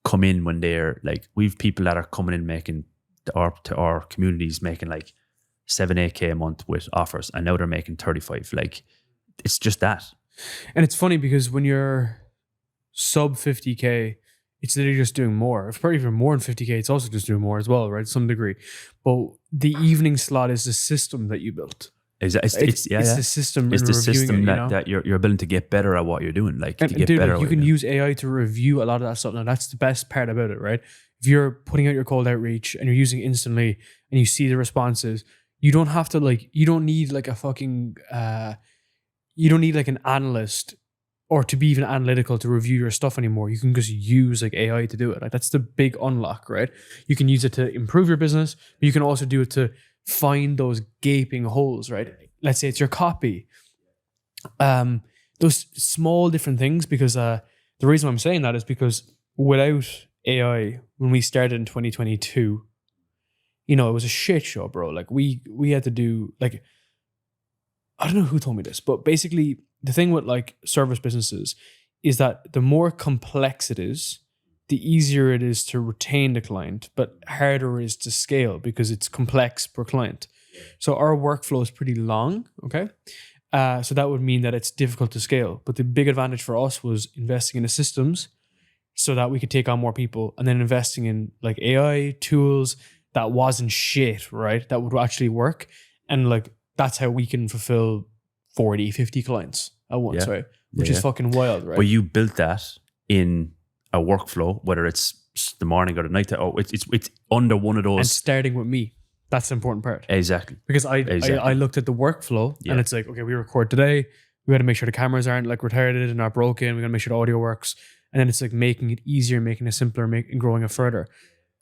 come in when they're like, we've people that are coming in making to our communities making like 7-8K a month with offers, and now they're making 35. Like it's just that. And it's funny because when you're sub 50K, it's literally just doing more. If probably even more than 50K, it's also just doing more as well, right? To some degree. But the evening slot is the system that you built. Exactly. It's the system. It's the system it, that you're ability to get better at what you're doing. Like and to get dude, better. Like you can use AI to review a lot of that stuff. Now that's the best part about it, right? If you're putting out your cold outreach and you're using instantly and you see the responses, you don't have to you don't need like a fucking, you don't need like an analyst or to be even analytical to review your stuff anymore. You can just use like AI to do it. Like that's the big unlock, right? You can use it to improve your business, but you can also do it to find those gaping holes, right? Let's say it's your copy. Those small different things, because the reason why I'm saying that is because without AI, when we started in 2022, it was a shit show, bro. Like we had to do like, I don't know who told me this, but basically the thing with like service businesses is that the more complex it is, the easier it is to retain the client, but harder it is to scale because it's complex per client. So our workflow is pretty long, okay? So that would mean that it's difficult to scale. But the big advantage for us was investing in the systems so that we could take on more people, and then investing in like AI tools that wasn't shit, right? That would actually work. And like, that's how we can fulfill 40, 50 clients at once, right? Which is fucking wild, right? But you built that in a workflow, whether it's the morning or the night, or it's under one of those. And starting with me. That's the important part. Exactly. Because I looked at the workflow and it's like, okay, we record today. We got to make sure the cameras aren't like retarded and not broken. We got to make sure the audio works. And then it's like making it easier, making it simpler, and growing it further.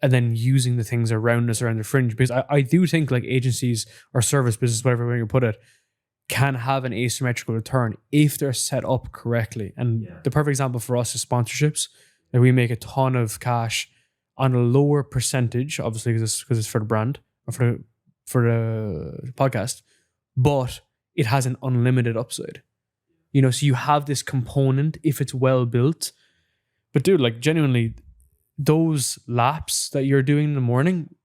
And then using the things around us, around the fringe. Because I do think like agencies or service business, whatever way you put it, can have an asymmetrical return if they're set up correctly. And the perfect example for us is sponsorships. Like we make a ton of cash on a lower percentage, obviously because it's for the brand or for the podcast, but it has an unlimited upside. So you have this component if it's well built. But dude, like genuinely, those laps that you're doing in the morning,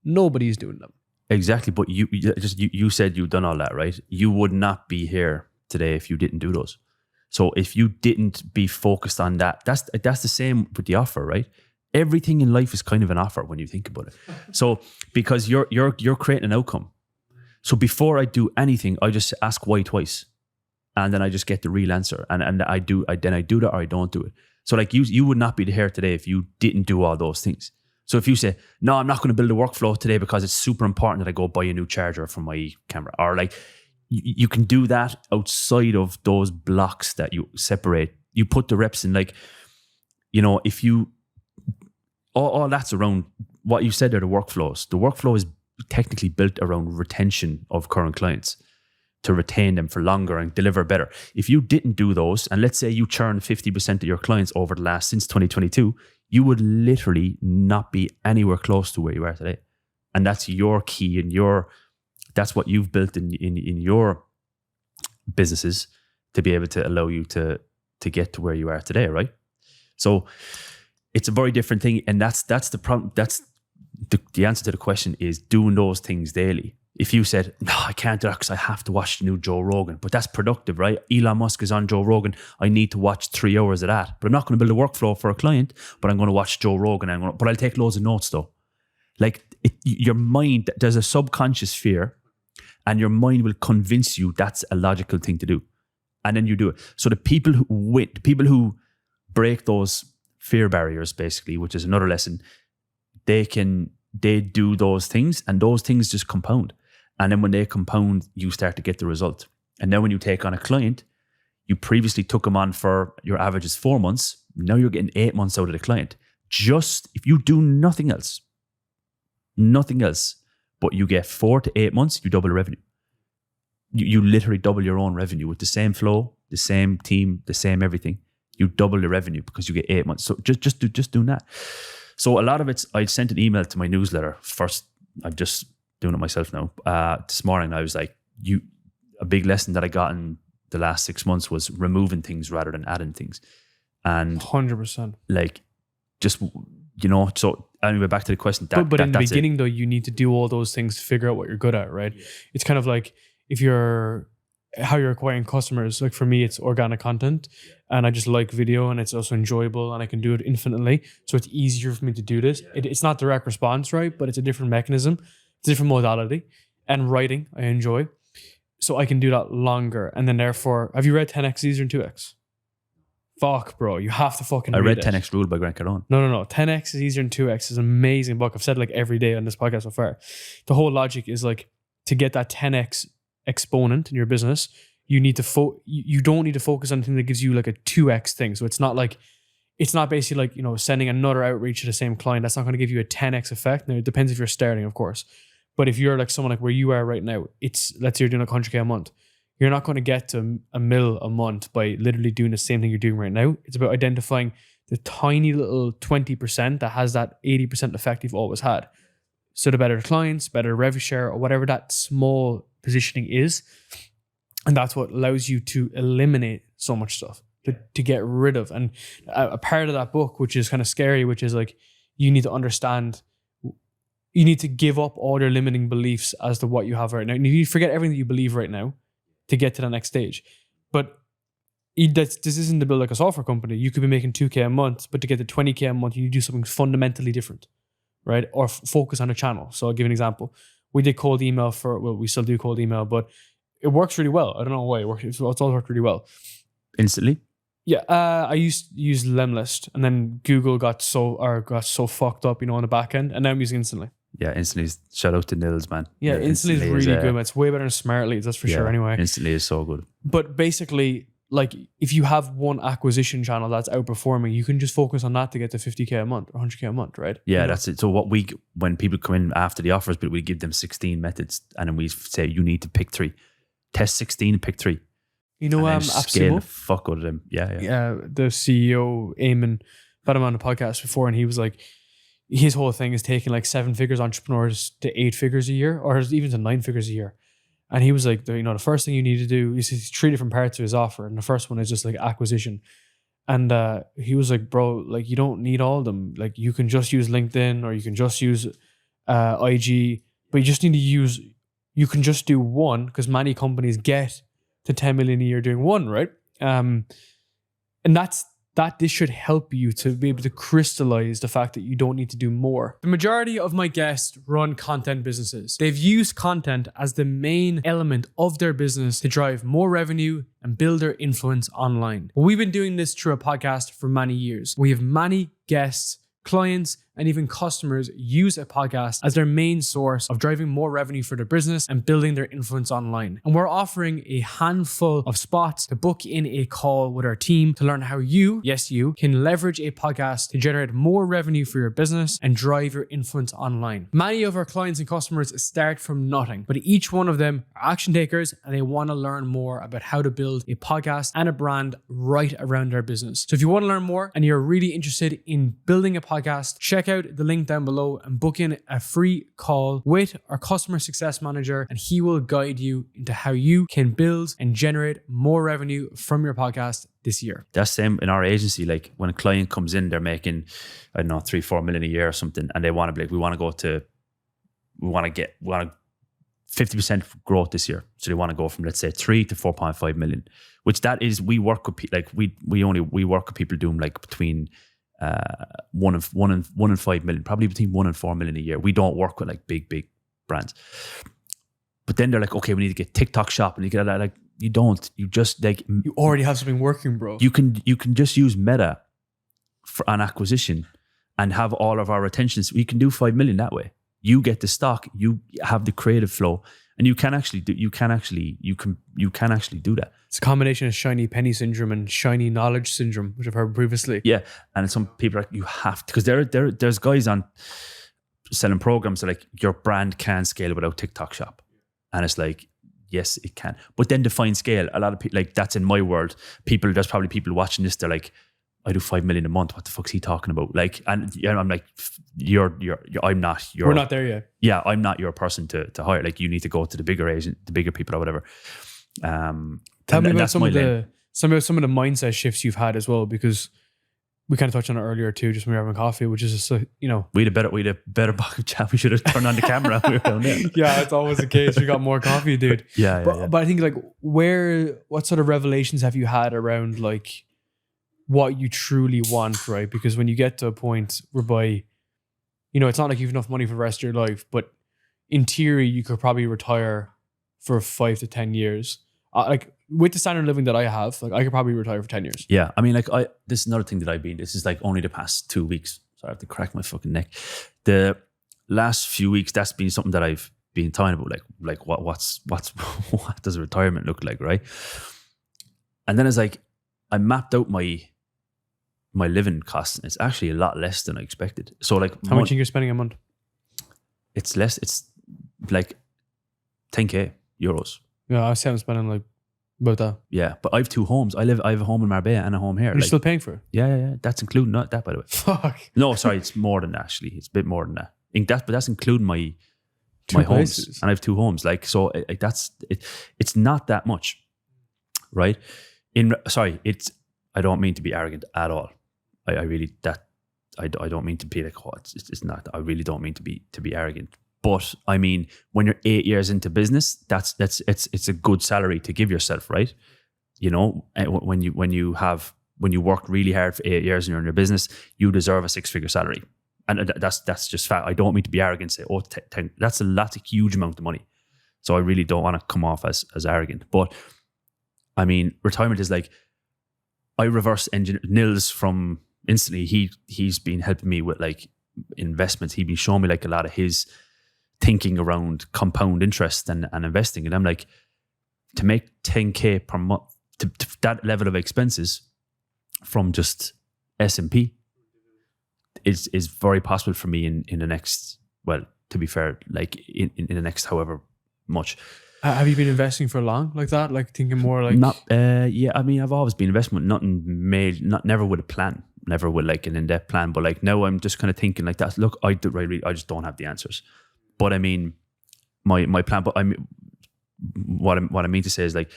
nobody's doing them. Exactly. But you said you've done all that, right? You would not be here today if you didn't do those. So if you didn't be focused on that, that's the same with the offer, right? Everything in life is kind of an offer when you think about it. So because you're creating an outcome. So before I do anything, I just ask why twice. And then I just get the real answer. And I do that or I don't do it. So like you would not be here today if you didn't do all those things. So if you say, no, I'm not going to build a workflow today because it's super important that I go buy a new charger for my camera, or like you can do that outside of those blocks that you separate. You put the reps in, like, you know, if you, all that's around what you said there, the workflows. The workflow is technically built around retention of current clients, to retain them for longer and deliver better. If you didn't do those, and let's say you churn 50% of your clients over the last, since 2022, you would literally not be anywhere close to where you are today. And that's your key and that's what you've built in your businesses to be able to allow you to get to where you are today, right? So it's a very different thing. And that's the problem. That's the answer to the question is doing those things daily. If you said, no, I can't do that because I have to watch the new Joe Rogan, but that's productive, right? Elon Musk is on Joe Rogan. I need to watch 3 hours of that, but I'm not going to build a workflow for a client, but I'm going to watch Joe Rogan. But I'll take loads of notes though. Like your mind, there's a subconscious fear and your mind will convince you that's a logical thing to do. And then you do it. So the people who win, the people who break those fear barriers, basically, which is another lesson, they do those things and those things just compound. And then when they compound, you start to get the result. And then when you take on a client, you previously took them on for your average is 4 months. Now you're getting 8 months out of the client. Just if you do nothing else, but you get 4 to 8 months, you double the revenue. You literally double your own revenue with the same flow, the same team, the same everything. You double the revenue because you get 8 months. So just doing that. So a lot of it's, I sent an email to my newsletter first. I'm just doing it myself now. This morning, I was like, a big lesson that I got in the last 6 months was removing things rather than adding things. And 100%. like, just, you know, so anyway, back to the question. But in the beginning, though, you need to do all those things to figure out what you're good at, right? Yeah. It's kind of like how you're acquiring customers. Like for me, it's organic content and I just like video and it's also enjoyable and I can do it infinitely. So it's easier for me to do this. It's not direct response, right? But it's a different mechanism, it's a different modality. And writing, I enjoy. So I can do that longer. And then therefore, have you read 10X Easier than 2X? Fuck, bro. You have to fucking read it. I read 10X Rule by Grant Cardone. No. 10X is Easier than 2X is an amazing book. I've said it like every day on this podcast so far. The whole logic is like to get that 10X exponent in your business, you need to you don't need to focus on anything that gives you like a 2X thing. So it's not basically like, you know, sending another outreach to the same client. That's not going to give you a 10X effect. Now it depends if you're starting, of course. But if you're like someone like where you are right now, it's, let's say you're doing like 100K a month. You're not going to get to a mil a month by literally doing the same thing you're doing right now. It's about identifying the tiny little 20% that has that 80% effect you've always had. So the better the clients, better revenue share, or whatever that small positioning is. And that's what allows you to eliminate so much stuff, to get rid of. And a part of that book, which is kind of scary, which is like, you need to understand, you need to give up all your limiting beliefs as to what you have right now. You need to forget everything that you believe right now to get to the next stage. But this isn't to build like a software company. You could be making 2K a month, but to get to 20K a month, you need to do something fundamentally different, right? Or focus on a channel. So I'll give an example. We did cold email we still do cold email, but it works really well. I don't know why it works. It's all worked really well. Instantly? Yeah. I used to use Lemlist, and then Google got so fucked up, you know, on the back end, and now I'm using Instantly. Yeah, Instantly. Shout out to Nils, man. Yeah, Instantly is really good, man. It's way better than Smartly, that's for sure anyway. Instantly is so good. But basically, like, if you have one acquisition channel that's outperforming, you can just focus on that to get to 50K a month or 100K a month, right? Yeah, that's it. So when people come in after the offers, but we give them 16 methods and then we say, you need to pick 3. Test 16 and pick 3. You know, scale the fuck out of them. Yeah. The CEO, Eamon, had him on the podcast before, and he was like, his whole thing is taking like 7 figures entrepreneurs to 8 figures a year, or even to 9 figures a year. And he was like, the first thing you need to do is 3 different parts of his offer. And the first one is just like acquisition. And he was like, bro, like, you don't need all of them. Like, you can just use LinkedIn, or you can just use IG, but you can just do one, because many companies get to 10 million a year doing one, right? And that's that this should help you to be able to crystallize the fact that you don't need to do more. The majority of my guests run content businesses. They've used content as the main element of their business to drive more revenue and build their influence online. We've been doing this through a podcast for many years. We have many guests, clients, and even customers use a podcast as their main source of driving more revenue for their business and building their influence online. And we're offering a handful of spots to book in a call with our team to learn how you, yes, you, can leverage a podcast to generate more revenue for your business and drive your influence online. Many of our clients and customers start from nothing, but each one of them are action takers and they want to learn more about how to build a podcast and a brand right around their business. So if you want to learn more and you're really interested in building a podcast, check out the link down below and book in a free call with our customer success manager, and he will guide you into how you can build and generate more revenue from your podcast this year. That's same in our agency. Like when a client comes in, they're making, I don't know, 3-4 million a year or something, and they want to be like, we want to 50% growth this year. So they want to go from, let's say, 3 to 4.5 million, which that is, we work with like we work with people doing like between 1 and 5 million, probably between 1 and 4 million a year. We don't work with like big brands. But then they're like, okay, we need to get TikTok shop, and you get like, you don't. You just like, you already have something working, bro. You can just use Meta for an acquisition and have all of our retentions. We can do 5 million that way. You get the stock, you have the creative flow, and you can actually do that. It's a combination of shiny penny syndrome and shiny knowledge syndrome, which I've heard previously. Yeah, and some people are like, you have to, because there's guys on selling programs that like, your brand can scale without TikTok shop, and it's like, yes, it can, but then define scale. A lot of people, like, that's in my world. There's probably people watching this. They're like, I do 5 million a month. What the fuck's he talking about? Like, and I'm like, I'm not. We're not there yet. Yeah, I'm not your person to hire. Like, you need to go to the bigger agent, the bigger people or whatever. Tell me about some of the mindset shifts you've had as well, because we kind of touched on it earlier too, just when we were having coffee, which is just, we had a better box of chat. We should have turned on the camera. We were down there. Yeah, it's always the case. We got more coffee, dude. Yeah. But I think like, what sort of revelations have you had around like what you truly want, right? Because when you get to a point whereby, it's not like you have enough money for the rest of your life, but in theory, you could probably retire for 5 to 10 years. Like with the standard of living that I have, like I could probably retire for 10 years. Yeah. I mean, like this is another thing that this is like only the past 2 weeks. So I have to crack my fucking neck. The last few weeks, that's been something that I've been talking about. Like what does retirement look like, right? And then it's like, I mapped out my living costs, and it's actually a lot less than I expected. So like, how much are you spending a month? It's less. It's like 10k euros. Yeah, I say I'm spending like about that. Yeah, but I have 2 homes. I have a home in Marbella and a home here. You're still paying for it? Yeah. That's including not that, by the way. Fuck. No, sorry, it's more than that. Actually, it's a bit more than that. But that's including my 2 homes, places. and I have 2 homes. Like, so that's it. It's not that much, right? I don't mean to be arrogant at all. I don't mean to be like, it's not. I really don't mean to be arrogant. But I mean, when you're 8 years into business, it's a good salary to give yourself, right? When you work really hard for 8 years and you're in your business, you deserve a 6-figure salary, and that's just fact. I don't mean to be arrogant. Say, 10, that's a huge amount of money. So I really don't want to come off as arrogant. But I mean, retirement is like, I reverse engineer Nils from instantly. He's been helping me with like investments. He's been showing me like a lot of his thinking around compound interest and investing. And I'm like, to make 10k per month, to that level of expenses from just S&P is very possible for me in the next, well, to be fair, like in the next however much. Have you been investing for long like that? Like thinking more like... Not, yeah, I mean, I've always been investing with nothing made, never with a plan, never with like an in-depth plan. But like now I'm just kind of thinking like that. Look, I just don't have the answers. But I mean, my plan, but what I mean to say is like,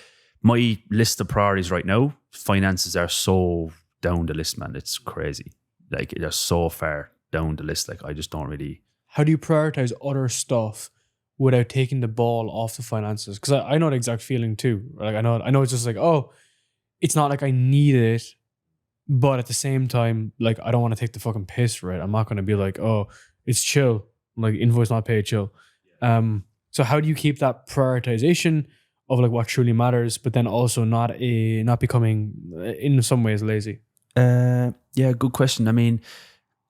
my list of priorities right now, finances are so down the list, man. It's crazy. Like they're so far down the list. Like I just don't really... How do you prioritize other stuff without taking the ball off the finances? Because I know the exact feeling too. Like I know it's just like, oh, it's not like I need it, But at the same time, like, I don't want to take the fucking piss, right? I'm not going to be like, oh, it's chill. Like, invoice not paid, chill. So how do you keep that prioritization of like what truly matters, but then also not becoming in some ways lazy? Yeah, good question. I mean,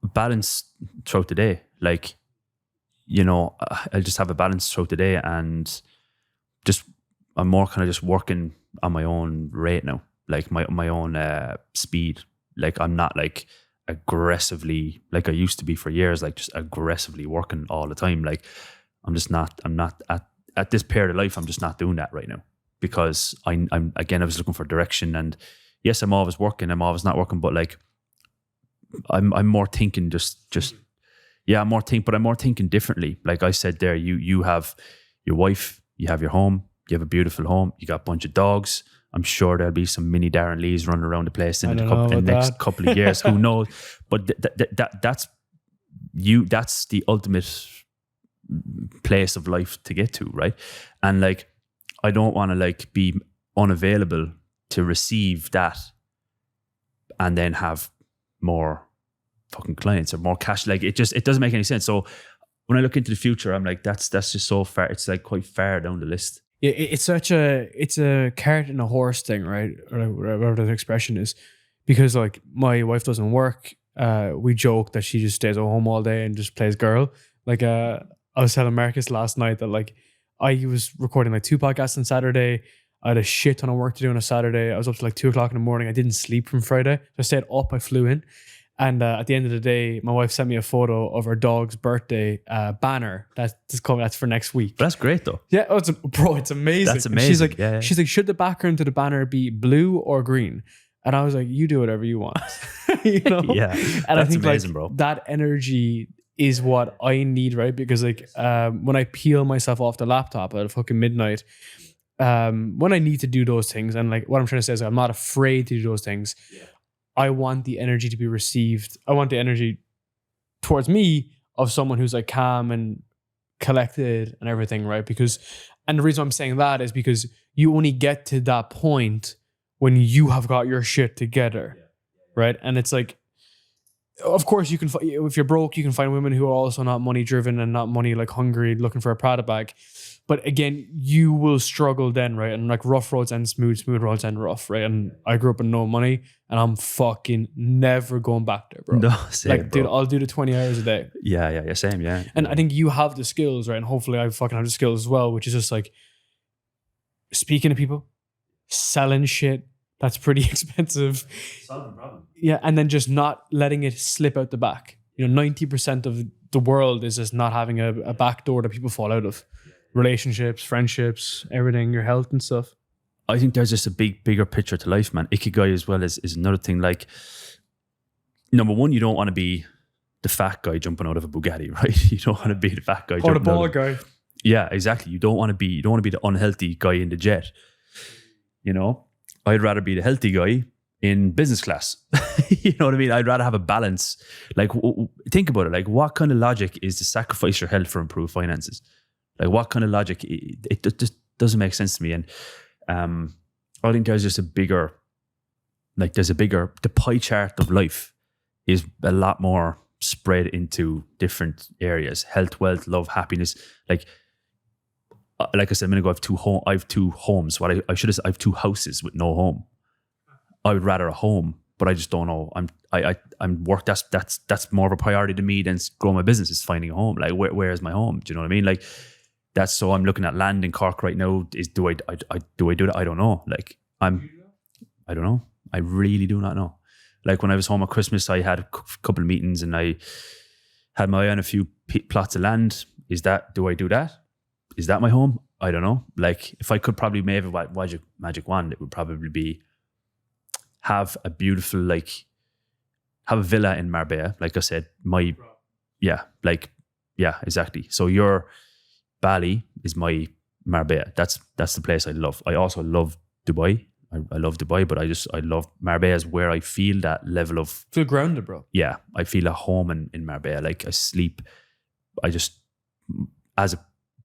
balance throughout the day. Like, you know, I'll just have a balance throughout the day, and I'm more kind of just working on my own rate now, like my own speed. Like, I'm not like aggressively like I used to be for years, like just aggressively working all the time. Like, I'm not at this period of life. I'm just not doing that right now, because I'm again, I was looking for direction, and yes, I'm always working. I'm always not working, but like I'm more thinking I'm more thinking differently. Like I said there, you have your wife, you have your home, you have a beautiful home, you got a bunch of dogs. I'm sure there'll be some mini Darren Lees running around the place in the next couple of years. Who knows? But that's the ultimate place of life to get to, right? And like, I don't want to like be unavailable to receive that and then have more fucking clients or more cash. Like, it doesn't make any sense. So when I look into the future, I'm like, that's just so far. It's like quite far down the list. Yeah, it's a carrot and a horse thing, right? Or whatever the expression is. Because like, my wife doesn't work. We joke that she just stays at home all day and just plays girl. Like, I was telling Marcus last night that like, I was recording like 2 podcasts on Saturday. I had a shit ton of work to do on a Saturday. I was up to like 2 o'clock in the morning. I didn't sleep from Friday. So I stayed up, I flew in. And at the end of the day, my wife sent me a photo of her dog's birthday banner. That's for next week. But that's great though. Yeah, it's amazing. That's amazing. She's like, should the background to the banner be blue or green? And I was like, you do whatever you want. You know? Yeah. And I think amazing, like bro. that energy is what I need, right? Because like when I peel myself off the laptop at fucking midnight, when I need to do those things, and like what I'm trying to say is I'm not afraid to do those things. Yeah. I want the energy to be received. I want the energy towards me of someone who's like calm and collected and everything, right? And the reason I'm saying that is because you only get to that point when you have got your shit together, right? And it's like, of course, you can, if you're broke, you can find women who are also not money driven and not money like hungry, looking for a Prada bag. But again, you will struggle then, right? And like, rough roads end smooth, smooth roads end rough, right? And I grew up with no money, and I'm fucking never going back there, bro. No, same, like, bro. dude, I'll do the 20 hours a day. Yeah, same, yeah. And I think you have the skills, right? And hopefully I fucking have the skills as well, which is just like speaking to people, selling shit that's pretty expensive. Solving problem. Yeah, and then just not letting it slip out the back. You know, 90% of the world is just not having a back door that people fall out of. Relationships, friendships, everything, your health and stuff. I think there's just a bigger picture to life, man. Ikigai as well is another thing. Like, number one, you don't want to be the fat guy jumping out of a Bugatti, right? You don't want to be the fat guy or jumping the bald out of, guy. Yeah, exactly. You don't want to be the unhealthy guy in the jet. You know, I'd rather be the healthy guy in business class. You know what I mean? I'd rather have a balance. Like, think about it. Like, what kind of logic is to sacrifice your health for improved finances? Like, what kind of logic? It just doesn't make sense to me. And I think there's just the pie chart of life is a lot more spread into different areas: health, wealth, love, happiness. Like I said a minute ago, I have two homes. What I should have said, I have 2 houses with no home. I would rather a home, but I just don't know. I'm work. That's more of a priority to me than growing my business. Is finding a home. Like, where is my home? Do you know what I mean? Like, that's, so I'm looking at land in Cork right now. Do I do that? I don't know. Like, I don't know. I really do not know. Like, when I was home at Christmas, I had a couple of meetings and I had my eye on a few plots of land. Do I do that? Is that my home? I don't know. Like, if I could probably wave a magic wand, it would probably be have a beautiful, like, have a villa in Marbella. Like I said, exactly. So your Bali is my Marbella. That's the place I love. I also love Dubai. I love Dubai, but I love Marbella is where I feel that level of... Feel grounded, bro. Yeah, I feel at home in Marbella. Like, I sleep. I just,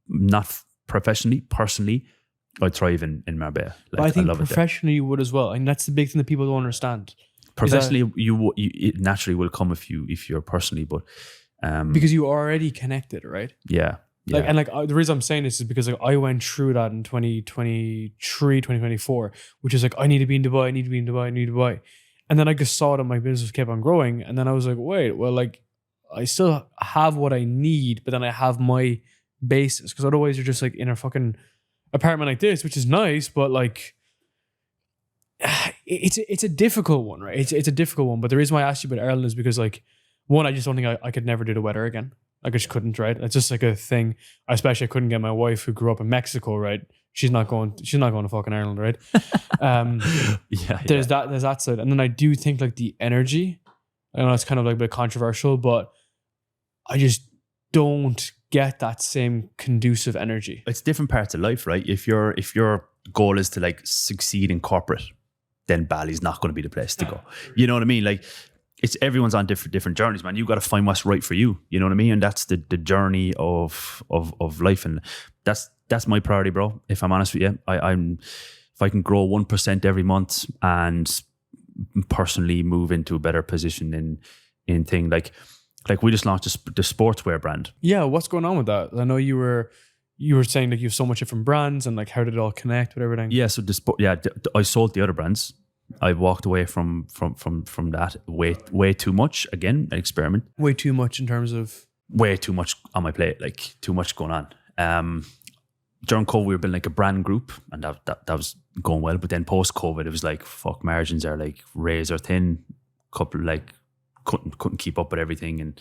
not professionally, personally, I thrive in Marbella. Like, But I think love professionally you would as well. And that's the big thing that people don't understand. Professionally, it naturally will come if you're personally, but because you already connected, right? yeah. Like, and like the reason I'm saying this is because like I went through that in 2023, 2024, which is like, I need to be in Dubai, I need to be in Dubai, I need Dubai. And then I just saw that my business kept on growing. And then I was like, wait, well, like I still have what I need, but then I have my basis. Because otherwise you're just like in a fucking apartment like this, which is nice, but like it's a difficult one, right? It's a difficult one. But the reason why I asked you about Ireland is because like, one, I just don't think I could never do the weather again. Like I just couldn't, right? It's just like a thing. Especially I couldn't get my wife who grew up in Mexico, right? She's not going to fucking Ireland, right? There's that side. And then I do think like the energy, I know it's kind of like a bit controversial, but I just don't get that same conducive energy. It's different parts of life, right? If your goal is to like succeed in corporate, then Bali's not going to be the place to go. You know what I mean? Like it's everyone's on different journeys, man. You got to find what's right for you. You know what I mean? And that's the journey of life, and that's my priority, bro. If I'm honest with you, if I can grow 1% every month and personally move into a better position in thing like we just launched the sportswear brand. Yeah, what's going on with that? I know you were saying like you have so much different brands and like how did it all connect with everything? Yeah, so I sold the other brands. I walked away from that way too much. Again, an experiment. Way too much in terms of way too much on my plate, like too much going on. During COVID, we were building like a brand group, and that was going well. But then post COVID, it was like fuck, margins are like razor thin. Couple like couldn't keep up with everything, and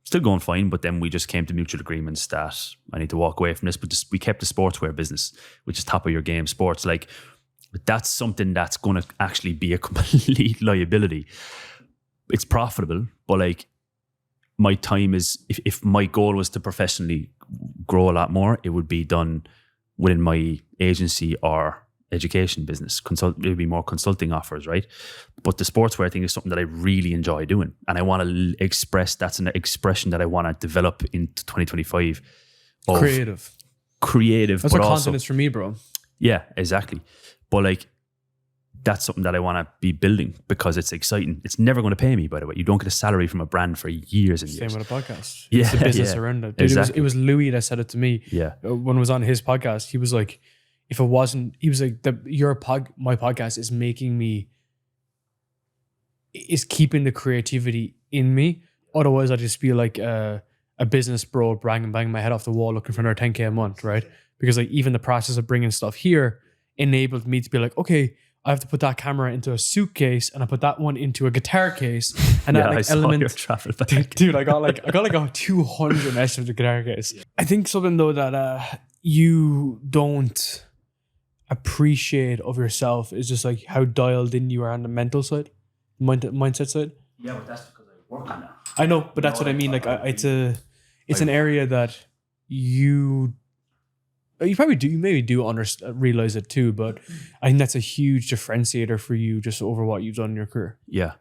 still going fine. But then we just came to mutual agreements that I need to walk away from this. But we kept the sportswear business, which is top of your game, sports like. That's something that's going to actually be a complete liability. It's profitable, but like my time is, if my goal was to professionally grow a lot more, it would be done within my agency or education business. It would be more consulting offers, right? But the sportswear thing is something that I really enjoy doing. And I want to express, that's an expression that I want to develop into 2025. Creative. That's what content is for me, bro. Yeah, exactly. But like, that's something that I want to be building because it's exciting. It's never going to pay me, by the way. You don't get a salary from a brand for years and years. Same with a podcast. Yeah, it's the business around it. Dude, exactly. It was Louis that said it to me. Yeah. When it was on his podcast, he was like, if it wasn't, he was like, my podcast is making me, is keeping the creativity in me. Otherwise, I'd just be like a business bro banging my head off the wall looking for another 10K a month, right? Because like even the process of bringing stuff here enabled me to be like, okay, I have to put that camera into a suitcase and I put that one into a guitar case. And that like element, your travel bag. Dude, I got like a 200 mesh of the guitar case. I think something though that you don't appreciate of yourself is just like how dialed in you are on the mental side, mindset side. Yeah, but that's because I work on that. I know, but that's what I mean. Like it's an area that you probably do, you maybe do realize it too, but I think that's a huge differentiator for you just over what you've done in your career. Yeah,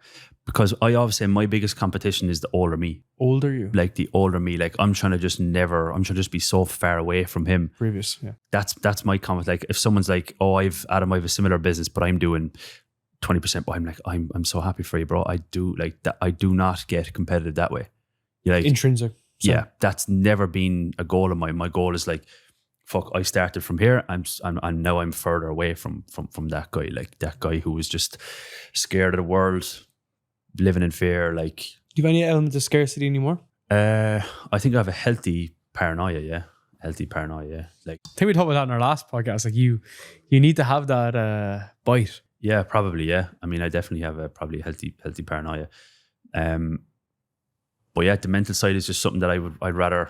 because I obviously, my biggest competition is the older me. Older you? Like the older me, like I'm trying to just be so far away from him. Previous, yeah. That's my comment. Like if someone's like, oh, I have a similar business, but I'm doing 20%, but I'm like, I'm so happy for you, bro. I do like that. I do not get competitive that way. You're like intrinsic. So. Yeah, that's never been a goal of mine. My goal is like, fuck, I started from here. I'm now I'm further away from that guy. Like that guy who was just scared of the world, living in fear. Like, do you have any element of scarcity anymore? I think I have a healthy paranoia. Yeah, Like, I think we talked about that in our last podcast. Like you need to have that bite. Yeah, probably. Yeah, I mean, I definitely have a probably healthy paranoia. But yeah, the mental side is just something that I'd rather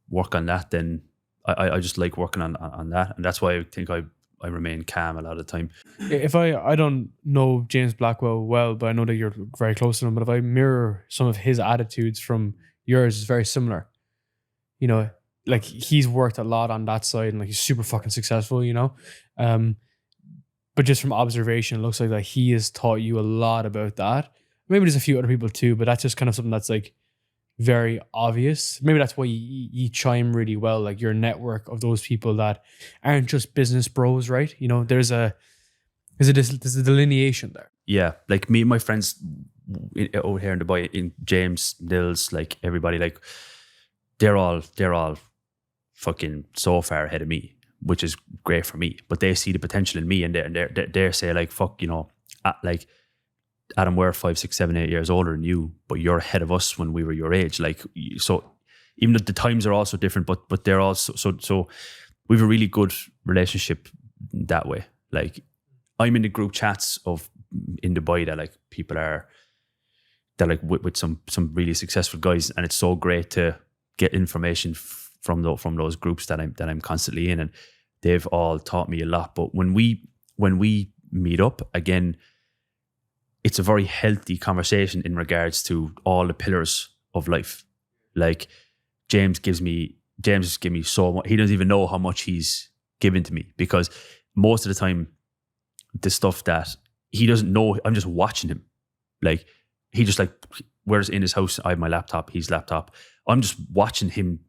work on that than. I just like working on that, and that's why I think I remain calm a lot of the time. If I don't know James Blackwell well, but I know that you're very close to him, but if I mirror some of his attitudes from yours, it's very similar. You know, like he's worked a lot on that side and like he's super fucking successful, you know? But just from observation, it looks like that he has taught you a lot about that. Maybe there's a few other people too, but that's just kind of something that's like very obvious. Maybe that's why you chime really well, like your network of those people that aren't just business bros, right? You know, there's a delineation there. Yeah, like me and my friends over here in Dubai, in James, Nils, like everybody, like they're all fucking so far ahead of me, which is great for me. But they see the potential in me, and they say like, fuck, you know, like Adam, we're 5, 6, 7, 8 years older than you, but you're ahead of us when we were your age. Like, so even though the times are also different, but they're also so we have a really good relationship that way. Like, I'm in the group chats in Dubai that like people are, that like with some really successful guys, and it's so great to get information from those groups that I'm constantly in, and they've all taught me a lot. But when we meet up again, it's a very healthy conversation in regards to all the pillars of life. Like James gives me so much. He doesn't even know how much he's given to me, because most of the time the stuff that he doesn't know, I'm just watching him. Like he just like, whereas in his house, I have my laptop, his laptop. I'm just watching him,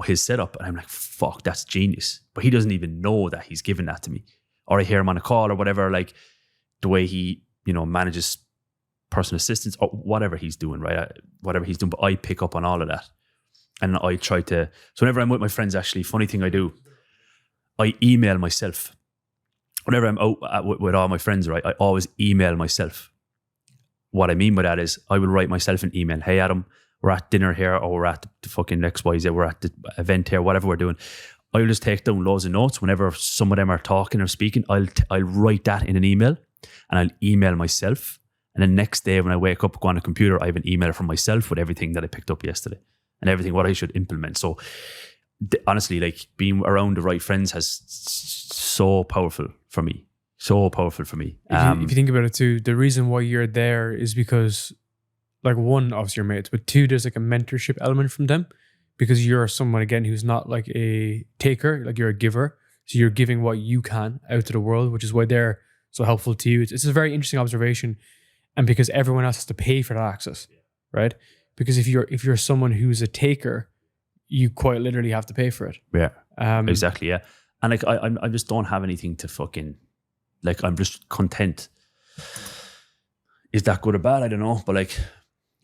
his setup, and I'm like, fuck, that's genius. But he doesn't even know that he's given that to me. Or I hear him on a call or whatever, like the way he, you know, manages personal assistants or whatever he's doing, right? Whatever he's doing, but I pick up on all of that. And I try to, so whenever I'm with my friends, actually, funny thing I do, I email myself. Whenever I'm out with all my friends, right, I always email myself. What I mean by that is I will write myself an email. Hey, Adam, we're at dinner here, or we're at the fucking XYZ, we're at the event here, whatever we're doing. I'll just take down loads of notes. Whenever some of them are talking or speaking, I'll write that in an email, and I'll email myself. And then next day when I wake up, go on the computer, I have an email from myself with everything that I picked up yesterday and everything what I should implement. So honestly, like being around the right friends has so powerful for me. So powerful for me. If you think about it too, the reason why you're there is because, like, one, obviously your mates, but two, there's like a mentorship element from them, because you're someone, again, who's not like a taker, like you're a giver. So you're giving what you can out to the world, which is why they're so helpful to you. It's a very interesting observation. And because everyone else has to pay for that access, right? Because if you're someone who's a taker, you quite literally have to pay for it. Yeah, exactly. Yeah, and like I just don't have anything to fucking, like, I'm just content. Is that good or bad? I don't know, but like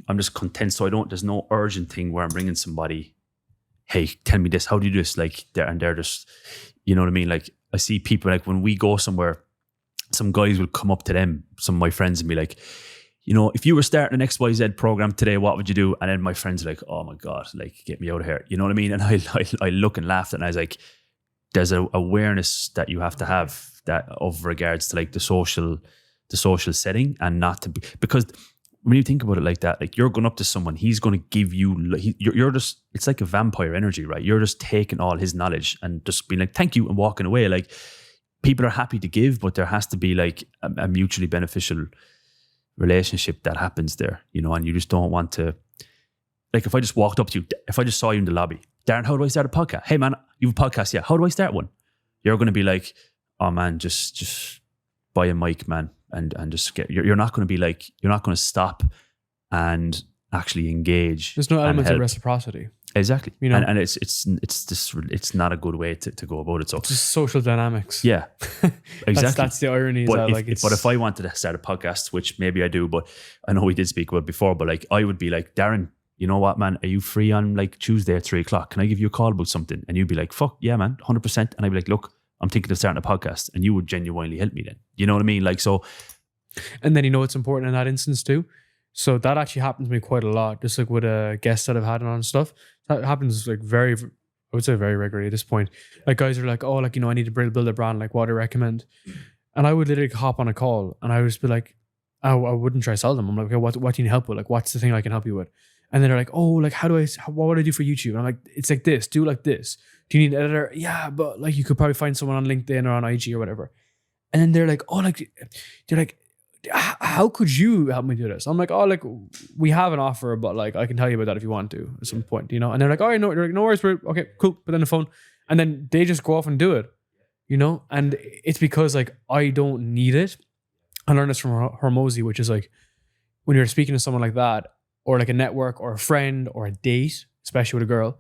I'm just content. So there's no urgent thing where I'm bringing somebody, hey, tell me this. How do you do this? Like they're just, you know what I mean? Like I see people, like when we go somewhere, some guys will come up to them, some of my friends, and be like, you know, if you were starting an XYZ program today, what would you do? And then my friends are like, oh my God, like get me out of here. You know what I mean? And I look and laughed, and I was like, there's a awareness that you have to have that of regards to like the social setting, and not to be, because when you think about it like that, like you're going up to someone, he's going to give you, you're just, it's like a vampire energy, right? You're just taking all his knowledge and just being like, thank you, and walking away. Like people are happy to give, but there has to be like a mutually beneficial relationship that happens there, you know, and you just don't want to, like if I just walked up to you, if I just saw you in the lobby, Darren, how do I start a podcast? Hey man, you have a podcast? Yeah. How do I start one? You're going to be like, oh man, just buy a mic, man. And just get, you're not going to be like, you're not going to stop and actually engage. There's no element of reciprocity. Exactly. You know, and it's not a good way to go about it. So it's just social dynamics. Yeah, exactly. that's the irony. But if I wanted to start a podcast, which maybe I do, but I know we did speak about it before, but like I would be like, Darren, you know what, man? Are you free on like Tuesday at 3:00? Can I give you a call about something? And you'd be like, fuck yeah, man, 100%. And I'd be like, look, I'm thinking of starting a podcast, and you would genuinely help me then. You know what I mean? Like, so. And then, you know, it's important in that instance too. So that actually happens to me quite a lot, just like with guests that I've had on and stuff. That happens like I would say very regularly at this point. Like guys are like, oh, like, you know, I need to build a brand. Like, what do you recommend? And I would literally hop on a call, and I would just be like, I wouldn't try to sell them. I'm like, okay, what do you need help with? Like, what's the thing I can help you with? And then they're like, oh, like, what would I do for YouTube? And I'm like, it's like this, do like this. Do you need an editor? Yeah, but like you could probably find someone on LinkedIn or on IG or whatever. And then they're like, oh, like, they're like, how could you help me do this? I'm like, oh, like we have an offer, but like I can tell you about that if you want to at some point, you know? And they're like, oh, no, they're like, no worries, okay, cool. Put on the phone. And then they just go off and do it, you know? And it's because like I don't need it. I learned this from Hormozy, which is like when you're speaking to someone like that, or like a network or a friend or a date, especially with a girl,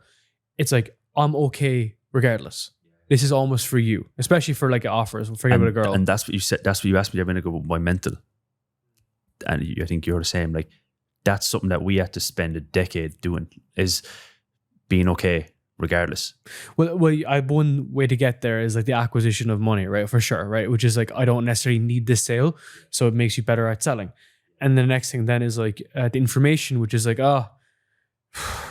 it's like, I'm okay regardless. This is almost for you, especially for like offers. Forget about a girl. And that's what you said. That's what you asked me. I'm going to go with my mental. and I think you're the same, like that's something that we had to spend a decade doing, is being okay regardless. Well, one way to get there is like the acquisition of money, right? For sure, right? Which is like, I don't necessarily need this sale, so it makes you better at selling. And the next thing then is like the information, which is like, oh,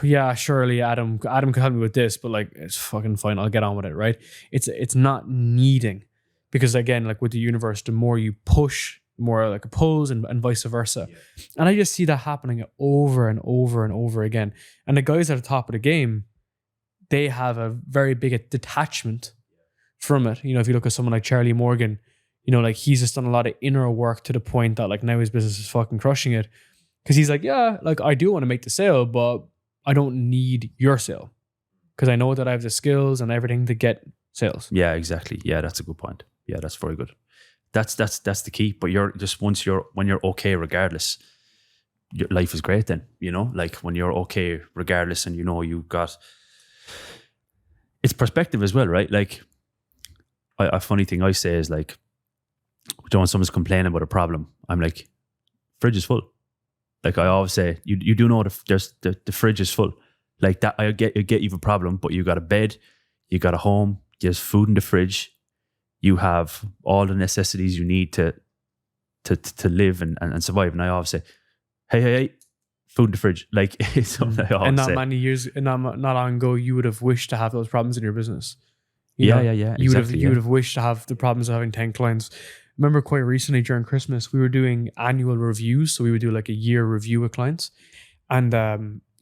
yeah, surely Adam could help me with this, but like, it's fucking fine, I'll get on with it, right? It's not needing, because again, like with the universe, the more you push, the more like it pulls, and vice versa. Yeah. And I just see that happening over and over and over again. And the guys at the top of the game, they have a very big detachment from it. You know, if you look at someone like Charlie Morgan, you know, like he's just done a lot of inner work to the point that like now his business is fucking crushing it. Because he's like, yeah, like I do want to make the sale, but I don't need your sale, because I know that I have the skills and everything to get sales. Yeah, exactly. Yeah, that's a good point. Yeah, that's very good. That's the key. But when you're okay regardless, your life is great then, you know? Like when you're okay regardless, and you know you've got, it's perspective as well, right? Like a funny thing I say is like, when someone's complaining about a problem, I'm like, fridge is full. Like I always say, you do know the fridge is full. Like that, I get you've a problem, but you got a bed, you got a home, there's food in the fridge, you have all the necessities you need to live and survive. And I always say, hey, food in the fridge. Like it's something I always and not say. many years, not long ago, you would have wished to have those problems in your business. Yeah. You would have wished to have the problems of having 10 clients. Remember quite recently during Christmas, we were doing annual reviews. So we would do like a year review with clients, and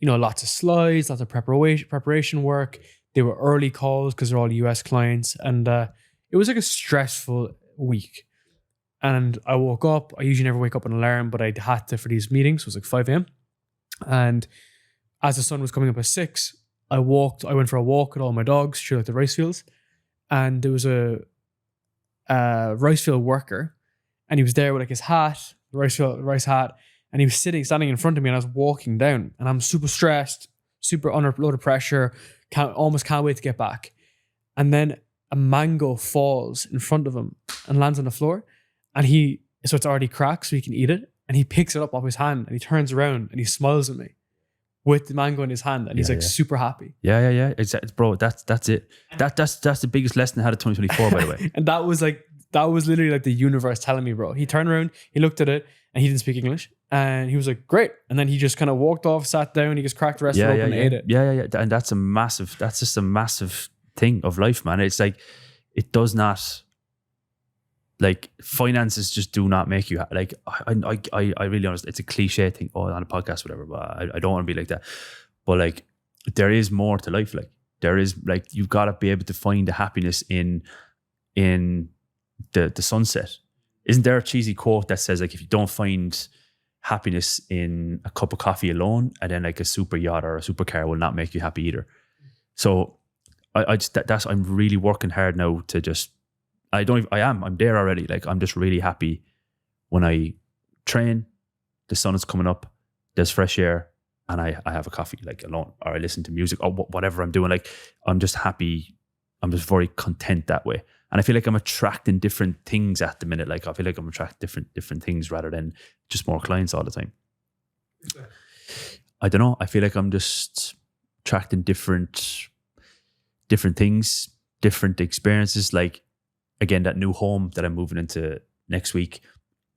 lots of slides, lots of preparation work. They were early calls because they're all US clients, and it was like a stressful week. And I woke up. I usually never wake up with an alarm, but I had to for these meetings. It was like 5 a.m. And as the sun was coming up at 6, I went for a walk with all my dogs through like the rice fields, and there was a rice field worker, and he was there with like his hat, rice hat, and he was standing in front of me, and I was walking down, and I'm super stressed, super under a load of pressure, almost can't wait to get back. And then a mango falls in front of him and lands on the floor, and so it's already cracked so he can eat it, and he picks it up off his hand, and he turns around and he smiles at me with the mango in his hand, and he's super happy. Yeah. Exactly, bro. That's it. That's the biggest lesson I had of 2024, by the way. And that was literally like the universe telling me, bro. He turned around, he looked at it, and he didn't speak English, and he was like, "Great." And then he just kind of walked off, sat down, he just cracked the rest of it open and ate it. Yeah. And that's just a massive thing of life, man. It's like, it does not, like, finances just do not make you like, I really understand. It's a cliche thing, on a podcast, whatever, but I don't want to be like that. But like, there is more to life. Like there is, like, you've got to be able to find the happiness in the sunset. Isn't there a cheesy quote that says like, if you don't find happiness in a cup of coffee alone, and then like a super yacht or a supercar will not make you happy either. So I'm really working hard now to just, I'm there already. Like I'm just really happy when I train, the sun is coming up, there's fresh air, and I have a coffee, like, alone, or I listen to music, or whatever I'm doing. Like I'm just happy. I'm just very content that way. And I feel like I'm attracting different things at the minute. Like I feel like I'm attracting different things rather than just more clients all the time. I don't know. I feel like I'm just attracting different things, different experiences. Like, again, that new home that I'm moving into next week,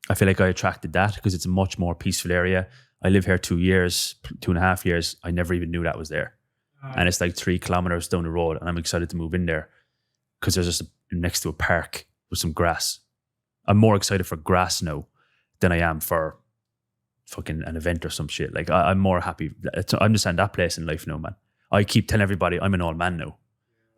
I feel like I attracted that because it's a much more peaceful area. I live here 2.5 years. I never even knew that was there. And it's like 3 kilometers down the road, and I'm excited to move in there because there's just next to a park with some grass. I'm more excited for grass now than I am for fucking an event or some shit. Like I'm more happy. I'm just in that place in life now, man. I keep telling everybody I'm an old man now.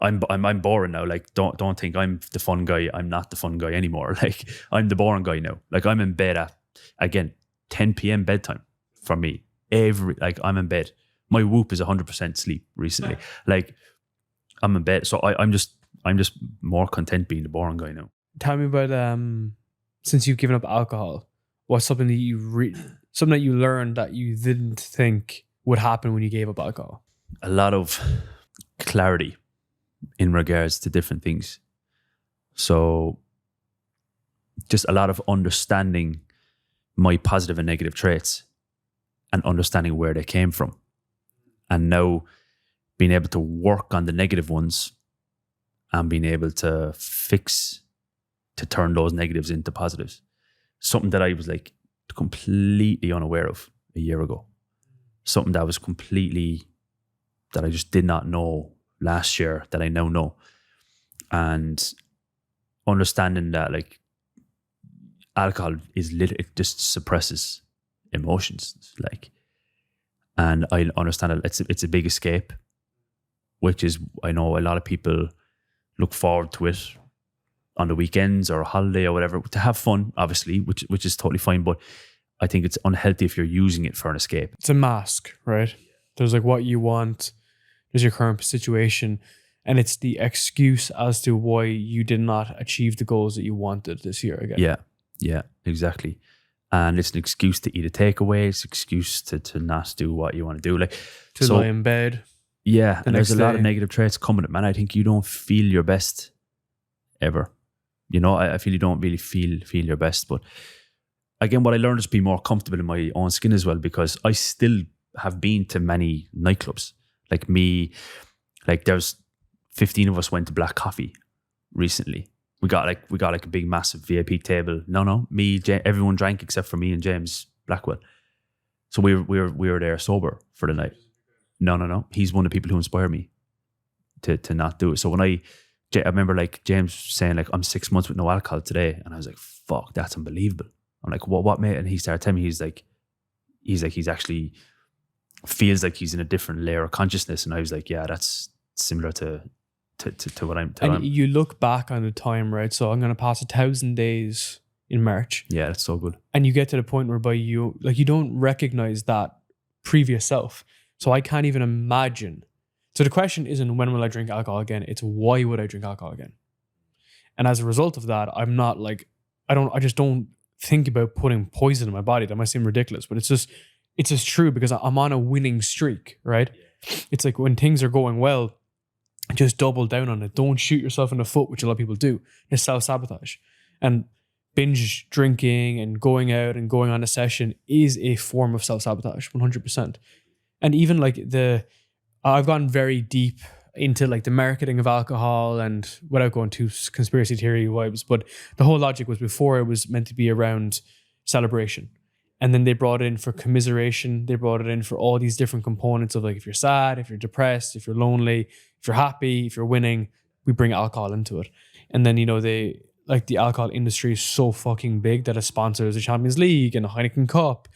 I'm boring now. Like don't think I'm the fun guy. I'm not the fun guy anymore. Like I'm the boring guy now. Like I'm in bed at, again, 10 p.m. bedtime for me. I'm in bed. My Whoop is 100% sleep recently. Like I'm in bed. So I'm just more content being the boring guy now. Tell me about since you've given up alcohol, what's something that you learned that you didn't think would happen when you gave up alcohol? A lot of clarity in regards to different things. So just a lot of understanding my positive and negative traits and understanding where they came from. And now being able to work on the negative ones and being able to turn those negatives into positives. Something that I was like completely unaware of a year ago. Something that I just did not know last year that I now know. And understanding that like alcohol it just suppresses emotions. Like, and I understand that it's a big escape, which is, I know a lot of people look forward to it on the weekends or a holiday or whatever to have fun, obviously, which is totally fine. But I think it's unhealthy if you're using it for an escape. It's a mask, right? There's like what you want, there's your current situation, and it's the excuse as to why you did not achieve the goals that you wanted this year again. Yeah, exactly. And it's an excuse to eat a takeaway. It's an excuse to not do what you want to do. Like to lie in bed. Yeah, and there's a lot of negative traits coming at man. I think you don't feel your best ever. You know, I feel you don't really feel your best. But again, what I learned is be more comfortable in my own skin as well, because I still have been to many nightclubs. Like me, like there's 15 of us went to Black Coffee recently. We got like a big massive VIP table. No, me, everyone drank except for me and James Blackwell. So we were there sober for the night. No. He's one of the people who inspired me to not do it. So when I remember like James saying like, I'm 6 months with no alcohol today. And I was like, fuck, that's unbelievable. I'm like, what mate? And he started telling me, he's actually feels like he's in a different layer of consciousness. And I was like, yeah, that's similar to what I'm and you look back on the time, right? So I'm going to pass 1,000 days in March. Yeah, that's so good. And you get to the point whereby you don't recognize that previous self. So I can't even imagine. So the question isn't when will I drink alcohol again? It's why would I drink alcohol again? And as a result of that, I'm not like, I just don't think about putting poison in my body. That might seem ridiculous, but it's just true because I'm on a winning streak, right? It's like when things are going well, just double down on it. Don't shoot yourself in the foot, which a lot of people do. It's self-sabotage. And binge drinking and going out and going on a session is a form of self-sabotage, 100%. And even like I've gone very deep into like the marketing of alcohol, and without going to conspiracy theory vibes, but the whole logic was before it was meant to be around celebration. And then they brought it in for commiseration. They brought it in for all these different components of like, if you're sad, if you're depressed, if you're lonely, if you're happy, if you're winning, we bring alcohol into it. And then, you know, the alcohol industry is so fucking big that it sponsors the Champions League and the Heineken Cup.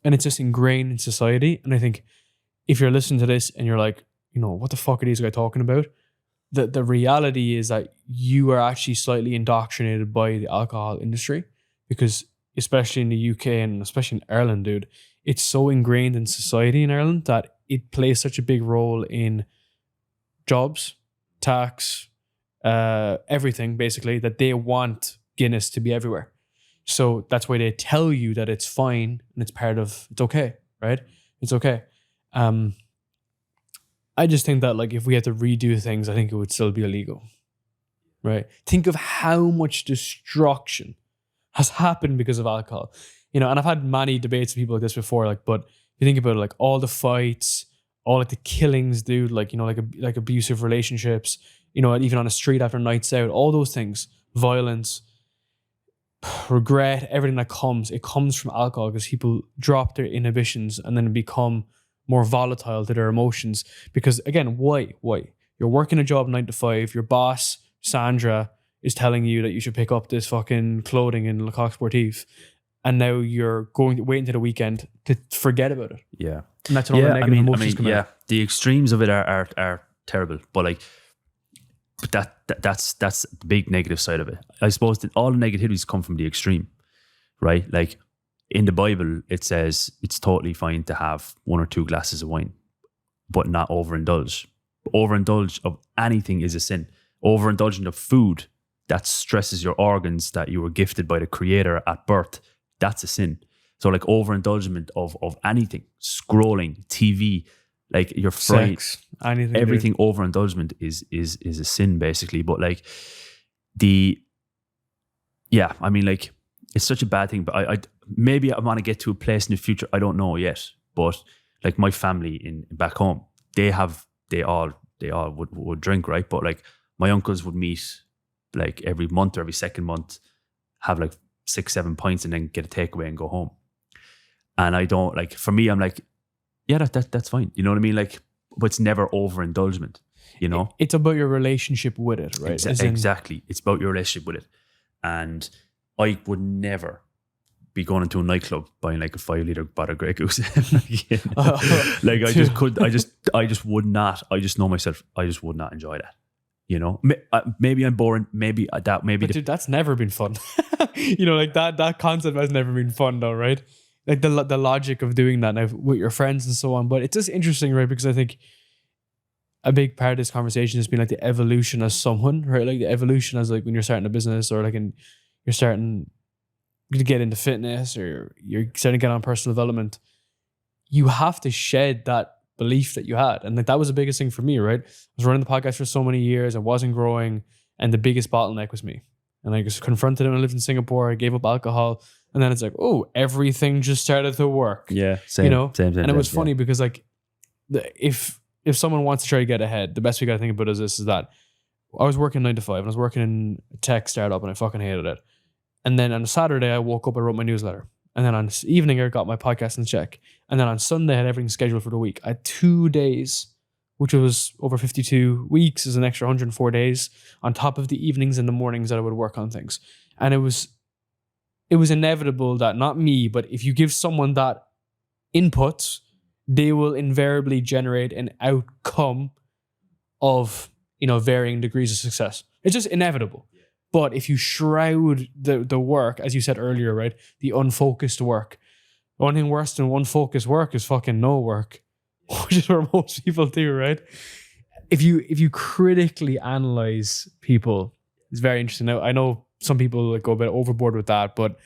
And it's just ingrained in society. And I think if you're listening to this and you're like, you know, what the fuck are these guys talking about? The reality is that you are actually slightly indoctrinated by the alcohol industry, because especially in the UK and especially in Ireland, dude, it's so ingrained in society in Ireland that it plays such a big role in jobs, tax, everything basically, that they want Guinness to be everywhere. So that's why they tell you that it's fine and it's okay, right? It's okay. I just think that like if we had to redo things, I think it would still be illegal, right? Think of how much destruction has happened because of alcohol, you know. And I've had many debates with people like this before, like, but if you think about it, like all the fights, all like the killings, dude, like, you know, like abusive relationships, you know, even on the street after nights out, all those things, violence, regret, everything that it comes from alcohol, because people drop their inhibitions and then become more volatile to their emotions. Because again, why? You're working a job 9 to 5, your boss, Sandra, is telling you that you should pick up this fucking clothing in Le Coq Sportif, and now you're waiting to the weekend to forget about it. Yeah. And that's all the negative emotions come out. The extremes of it are terrible, but that's the big negative side of it. I suppose that all the negativities come from the extreme, right? Like in the Bible, it says it's totally fine to have 1 or 2 glasses of wine, but not overindulge. Overindulge of anything is a sin. Overindulging of food that stresses your organs that you were gifted by the Creator at birth, that's a sin. So like overindulgence of anything, scrolling, TV, like your sex, anything, everything, overindulgence is a sin basically. But like I mean, like it's such a bad thing. But maybe I want to get to a place in the future. I don't know yet, but like my family in back home, they all would drink, right? But like my uncles would meet like every month or every second month, have like 6-7 pints and then get a takeaway and go home. And I don't like, for me, I'm like, yeah, that's fine. You know what I mean? Like, but it's never overindulgent, you know? It's about your relationship with it, right? Exactly. It's about your relationship with it. And I would never be going into a nightclub buying like a 5-liter bottle of Grey Goose. Like I just would not. I just know myself. I just would not enjoy that. You know, maybe I'm boring. Maybe that. Maybe. But dude, that's never been fun. You know, like that concept has never been fun, though, right? Like the logic of doing that now with your friends and so on. But it's just interesting, right? Because I think a big part of this conversation has been like the evolution as someone, right? Like the evolution as like when you're starting a business or like you're starting to get into fitness or you're starting to get on personal development. You have to shed that belief that you had. And like that was the biggest thing for me, right? I was running the podcast for so many years. I wasn't growing. And the biggest bottleneck was me. And I just confronted it when I lived in Singapore. I gave up alcohol. And then it's like, oh, everything just started to work. Yeah, same. You know? Same. And it was funny because like if someone wants to try to get ahead, the best we got to think about is that I was working 9 to 5 and I was working in a tech startup and I fucking hated it. And then on a Saturday, I woke up, I wrote my newsletter. And then on this evening, I got my podcast in check. And then on Sunday, I had everything scheduled for the week. I had 2 days, which was over 52 weeks, is an extra 104 days on top of the evenings and the mornings that I would work on things. And it was inevitable that not me, but if you give someone that input, they will invariably generate an outcome of, you know, varying degrees of success. It's just inevitable. But if you shroud the work, as you said earlier, right, the unfocused work, the only thing worse than unfocused work is fucking no work, which is what most people do, right? If you critically analyze people, it's very interesting. Now, I know some people like go a bit overboard with that, but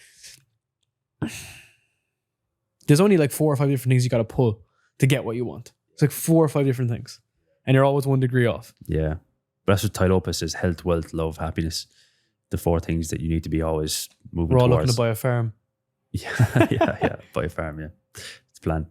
there's only like 4 or 5 different things you got to pull to get what you want. It's like 4 or 5 different things, and you're always 1 degree off. Yeah, but that's what Ty Lopez says: health, wealth, love, happiness. The 4 things that you need to be always moving towards. We're all looking to buy a farm. Yeah, buy a farm, yeah. It's a plan.